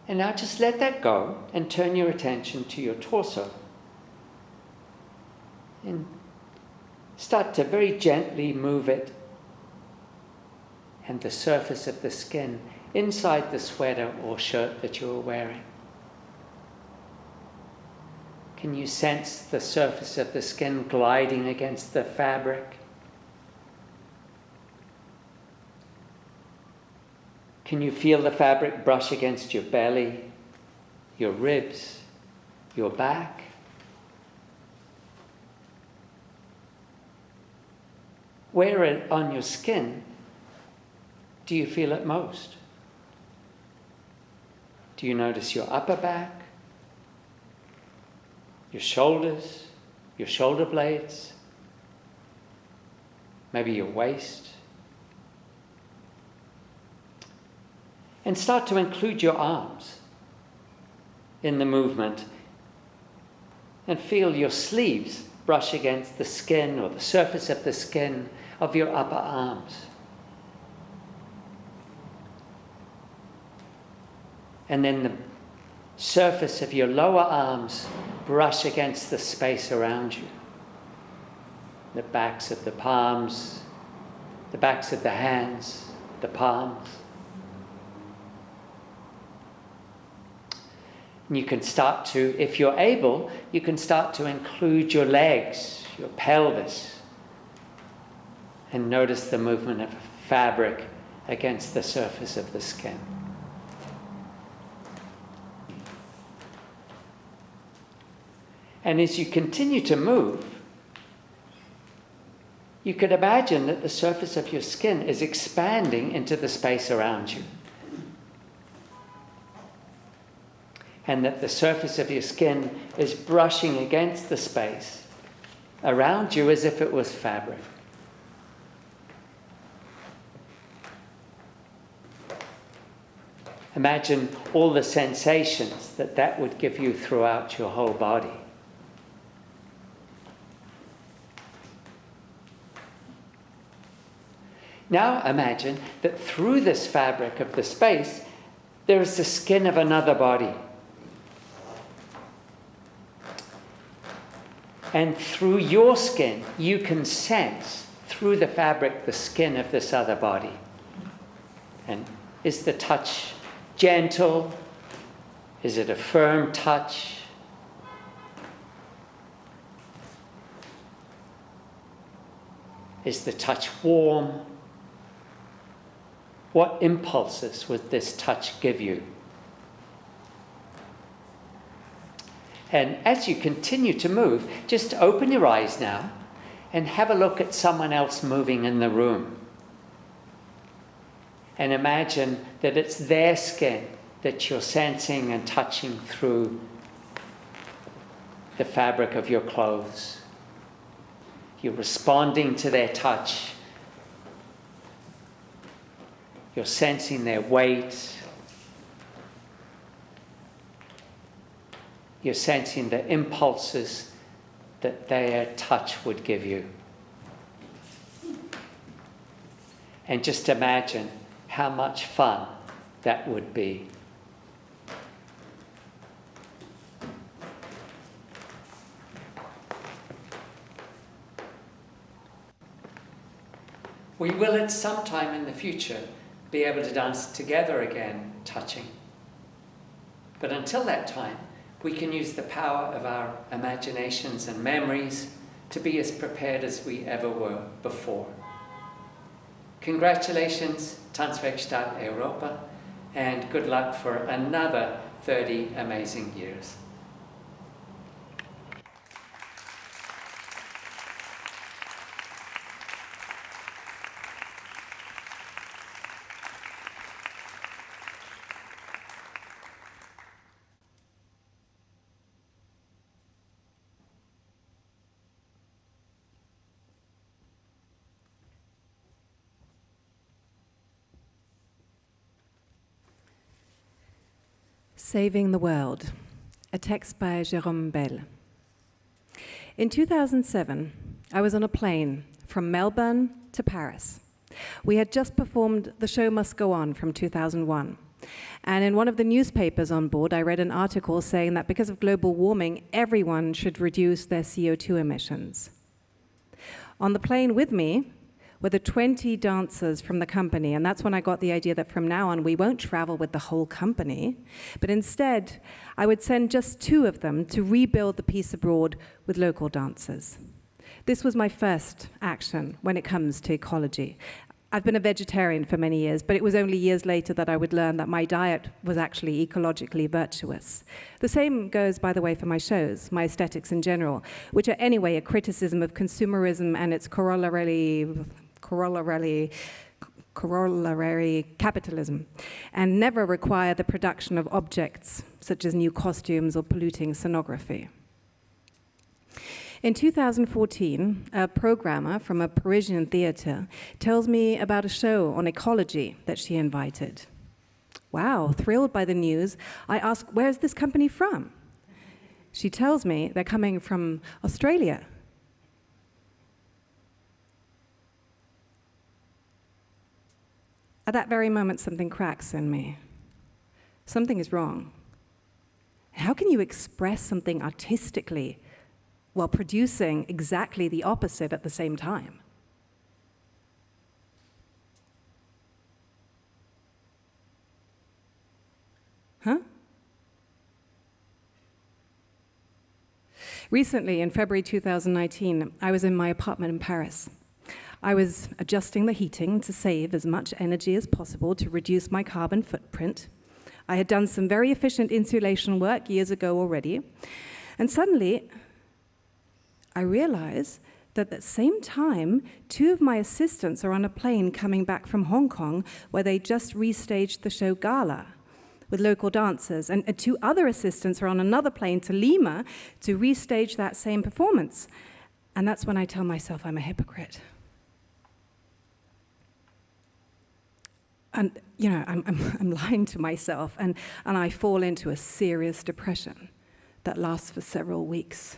And now just let that go and turn your attention to your torso. And start to very gently move it and the surface of the skin inside the sweater or shirt that you are wearing. Can you sense the surface of the skin gliding against the fabric? Can you feel the fabric brush against your belly, your ribs, your back? Where on your skin do you feel it most? Do you notice your upper back, your shoulders, your shoulder blades, maybe your waist? And start to include your arms in the movement and feel your sleeves brush against the skin or the surface of the skin of your upper arms. And then the surface of your lower arms brush against the space around you. The backs of the palms, the backs of the hands, the palms. And you can start to, if you're able, you can start to include your legs, your pelvis, and notice the movement of fabric against the surface of the skin. And as you continue to move, you could imagine that the surface of your skin is expanding into the space around you. And that the surface of your skin is brushing against the space around you as if it was fabric. Imagine all the sensations that would give you throughout your whole body. Now imagine that through this fabric of the space, there is the skin of another body. And through your skin, you can sense through the fabric the skin of this other body. And is the touch gentle? Is it a firm touch? Is the touch warm? What impulses would this touch give you? And as you continue to move, just open your eyes now and have a look at someone else moving in the room. And imagine that it's their skin that you're sensing and touching through the fabric of your clothes. You're responding to their touch. You're sensing their weight. You're sensing the impulses that their touch would give you. And just imagine how much fun that would be. We will at some time in the future be able to dance together again, touching. But until that time, we can use the power of our imaginations and memories to be as prepared as we ever were before. Congratulations, TANZWERKSTATT EUROPA, and good luck for another 30 amazing years. Saving the World, a text by Jérôme Bell. In 2007, I was on a plane from Melbourne to Paris. We had just performed The Show Must Go On from 2001. And in one of the newspapers on board, I read an article saying that because of global warming, everyone should reduce their CO2 emissions. On the plane with me were the 20 dancers from the company, and that's when I got the idea that from now on we won't travel with the whole company, but instead I would send just 2 of them to rebuild the piece abroad with local dancers. This was my first action when it comes to ecology. I've been a vegetarian for many years, but it was only years later that I would learn that my diet was actually ecologically virtuous. The same goes, by the way, for my shows, my aesthetics in general, which are anyway a criticism of consumerism and its corollary capitalism, and never require the production of objects such as new costumes or polluting scenography. In 2014, a programmer from a Parisian theatre tells me about a show on ecology that she invited. Wow, thrilled by the news, I ask, where's this company from? She tells me they're coming from Australia. At that very moment, something cracks in me. Something is wrong. How can you express something artistically while producing exactly the opposite at the same time? Huh? Recently, in February 2019, I was in my apartment in Paris. I was adjusting the heating to save as much energy as possible to reduce my carbon footprint. I had done some very efficient insulation work years ago already, and suddenly I realize that at the same time, 2 of my assistants are on a plane coming back from Hong Kong, where they just restaged the show Gala with local dancers, and 2 other assistants are on another plane to Lima to restage that same performance. And that's when I tell myself I'm a hypocrite. And, you know, I'm lying to myself, and I fall into a serious depression that lasts for several weeks.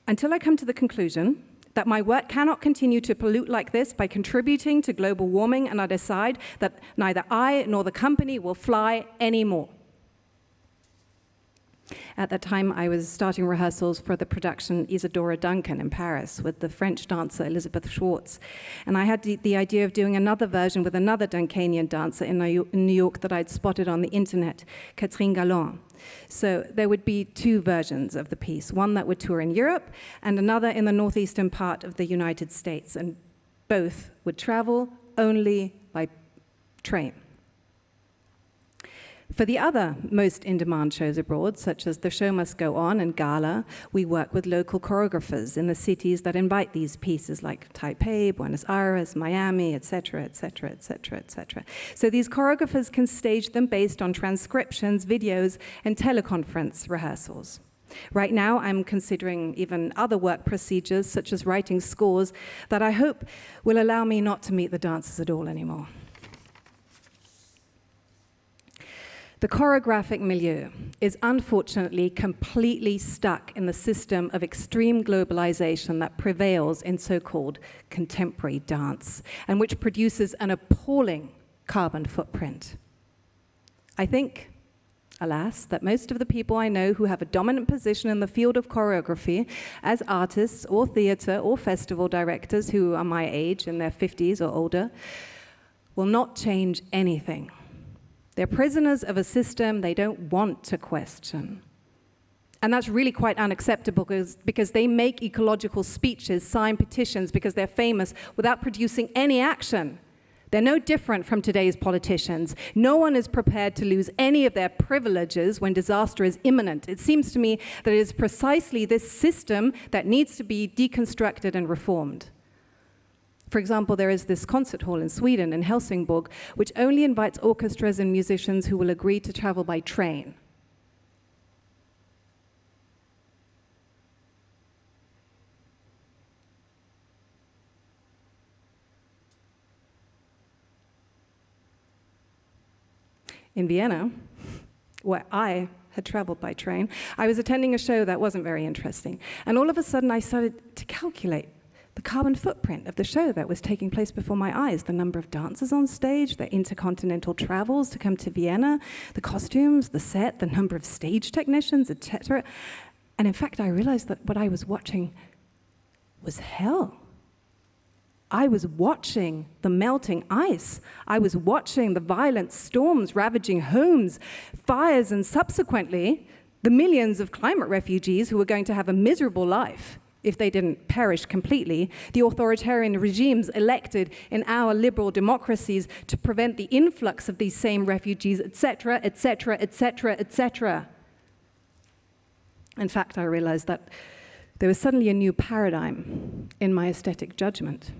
Until I come to the conclusion that my work cannot continue to pollute like this by contributing to global warming, and I decide that neither I nor the company will fly anymore. At that time, I was starting rehearsals for the production Isadora Duncan in Paris with the French dancer Elizabeth Schwartz. And I had the idea of doing another version with another Duncanian dancer in New York that I'd spotted on the internet, Catherine Galland. So there would be 2 versions of the piece, one that would tour in Europe and another in the northeastern part of the United States. And both would travel only by train. For the other most in-demand shows abroad, such as The Show Must Go On and Gala, we work with local choreographers in the cities that invite these pieces, like Taipei, Buenos Aires, Miami, etc., etc., etc., etc. So these choreographers can stage them based on transcriptions, videos, and teleconference rehearsals. Right now, I'm considering even other work procedures, such as writing scores, that I hope will allow me not to meet the dancers at all anymore. The choreographic milieu is unfortunately completely stuck in the system of extreme globalization that prevails in so-called contemporary dance, and which produces an appalling carbon footprint. I think, alas, that most of the people I know who have a dominant position in the field of choreography as artists or theater or festival directors who are my age, in their 50s or older, will not change anything. They're prisoners of a system they don't want to question. And that's really quite unacceptable because they make ecological speeches, sign petitions because they're famous without producing any action. They're no different from today's politicians. No one is prepared to lose any of their privileges when disaster is imminent. It seems to me that it is precisely this system that needs to be deconstructed and reformed. For example, there is this concert hall in Sweden, in Helsingborg, which only invites orchestras and musicians who will agree to travel by train. In Vienna, where I had traveled by train, I was attending a show that wasn't very interesting. And all of a sudden, I started to calculate the carbon footprint of the show that was taking place before my eyes, the number of dancers on stage, the intercontinental travels to come to Vienna, the costumes, the set, the number of stage technicians, etc. And in fact, I realized that what I was watching was hell. I was watching the melting ice. I was watching the violent storms ravaging homes, fires, and subsequently, the millions of climate refugees who were going to have a miserable life if they didn't perish completely, the authoritarian regimes elected in our liberal democracies to prevent the influx of these same refugees, etc., etc., etc., etc. In fact, I realized that there was suddenly a new paradigm in my aesthetic judgment.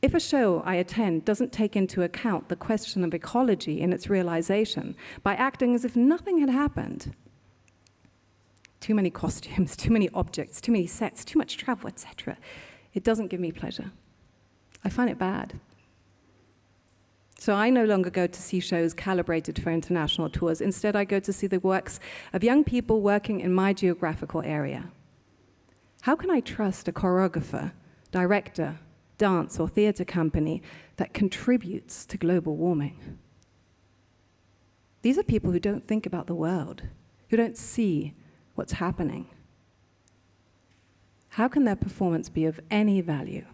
If a show I attend doesn't take into account the question of ecology in its realization by acting as if nothing had happened, too many costumes, too many objects, too many sets, too much travel, etc., it doesn't give me pleasure. I find it bad. So I no longer go to see shows calibrated for international tours. Instead, I go to see the works of young people working in my geographical area. How can I trust a choreographer, director, dance or theater company that contributes to global warming? These are people who don't think about the world, who don't see what's happening. How can their performance be of any value?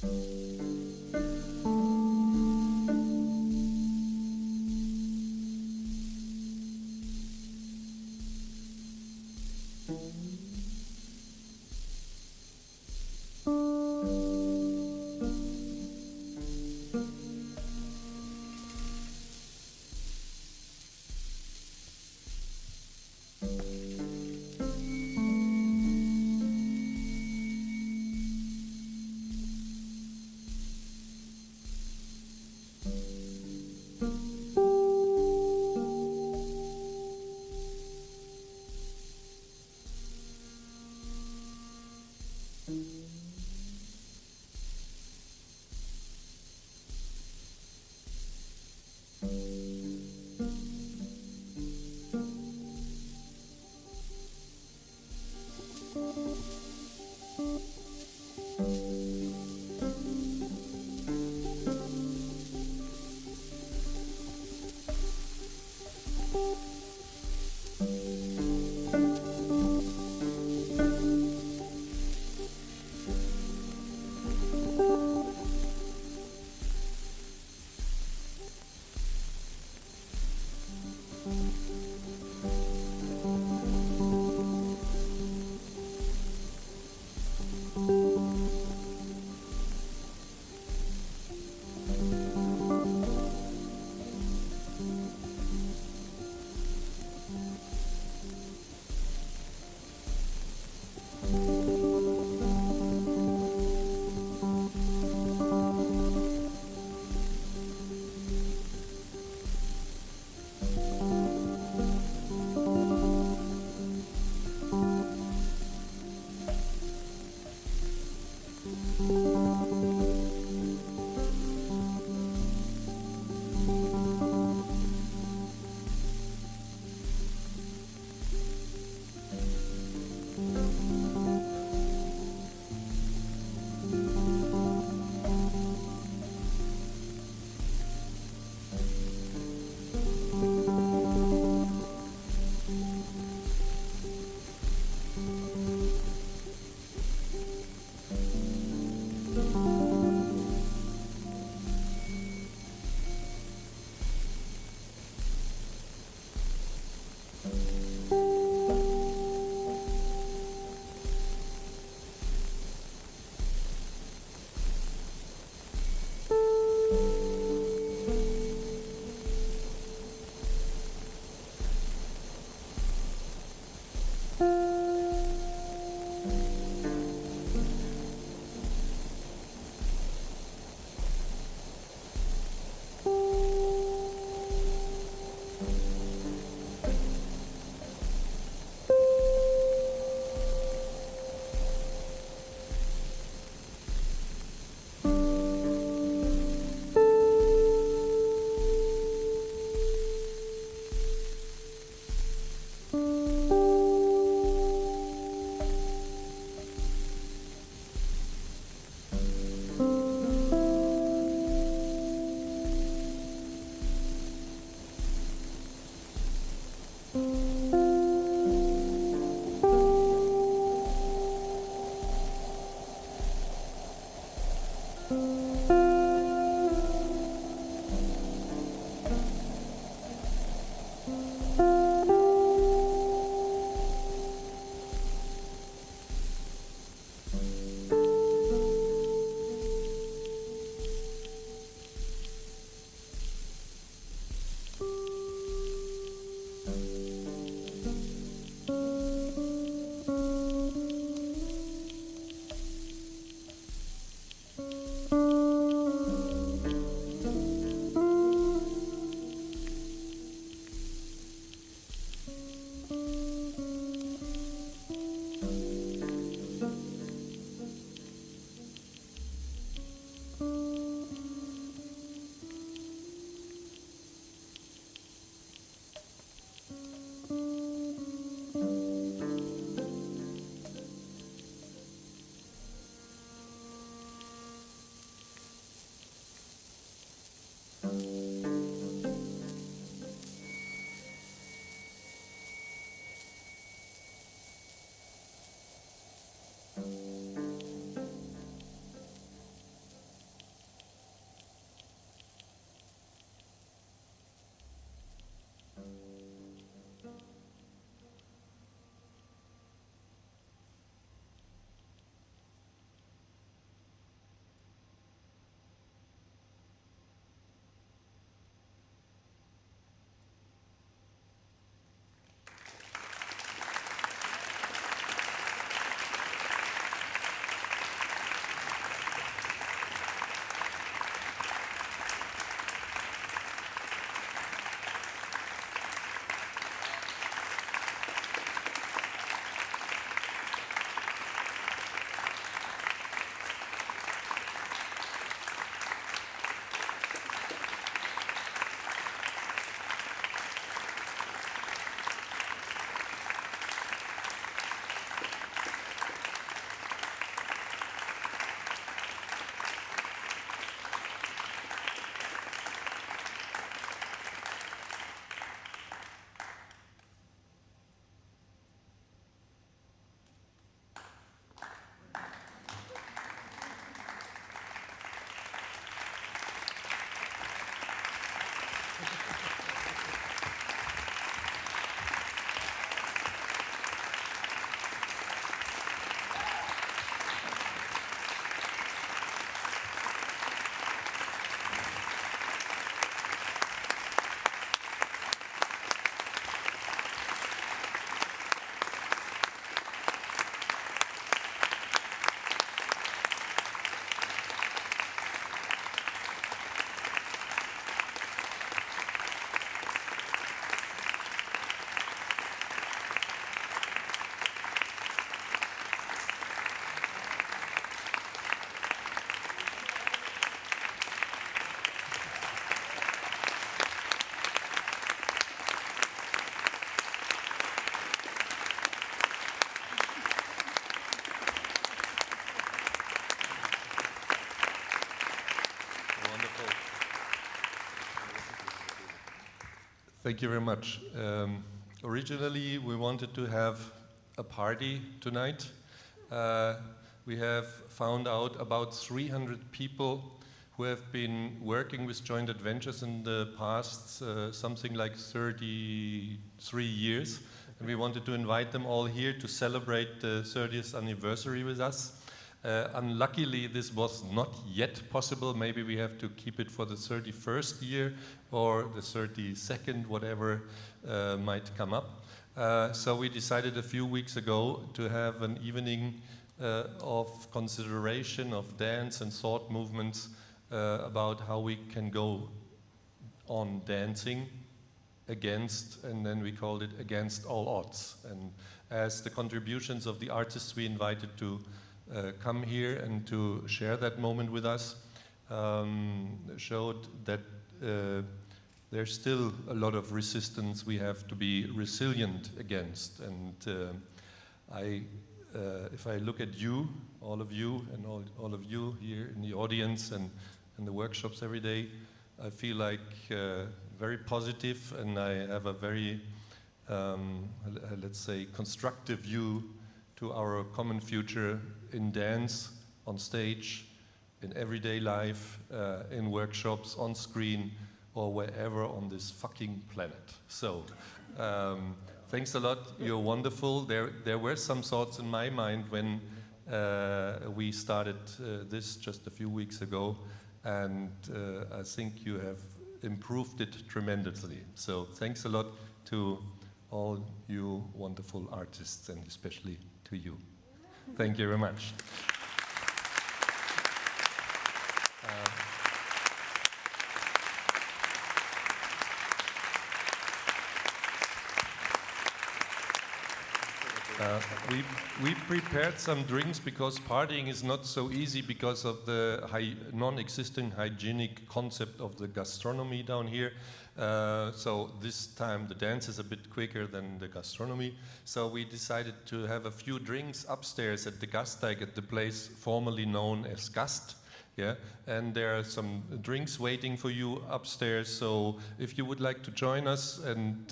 you. Thank you very much. Originally, we wanted to have a party tonight. We have found out about 300 people who have been working with Joint Adventures in the past, something like 33 years. And we wanted to invite them all here to celebrate the 30th anniversary with us. Unluckily, this was not yet possible. Maybe we have to keep it for the 31st year or the 32nd, whatever might come up. So we decided a few weeks ago to have an evening of consideration of dance and thought movements about how we can go on dancing against, and then we called it against all odds. And as the contributions of the artists we invited to come here and to share that moment with us showed that there's still a lot of resistance we have to be resilient against. And if I look at you, all of you, and all of you here in the audience and in the workshops every day, I feel like very positive, and I have a very, let's say, constructive view to our common future in dance, on stage, in everyday life, in workshops, on screen, or wherever on this fucking planet. So, thanks a lot, you're wonderful. There were some thoughts in my mind when we started this just a few weeks ago, and I think you have improved it tremendously. So thanks a lot to all you wonderful artists, and especially to you. Thank you very much. We prepared some drinks because partying is not so easy because of the non-existing hygienic concept of the gastronomy down here. So this time the dance is a bit quicker than the gastronomy. So we decided to have a few drinks upstairs at the Gasteig, at the place formerly known as Gast. Yeah, and there are some drinks waiting for you upstairs. So if you would like to join us and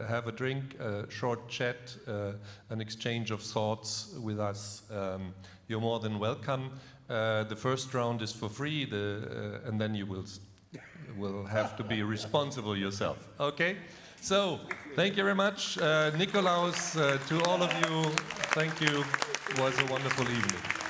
have a drink, a short chat, an exchange of thoughts with us, you're more than welcome. The first round is for free, and then you will have to be responsible yourself. Okay? So thank you very much, Nikolaus. To all of you, thank you. It was a wonderful evening.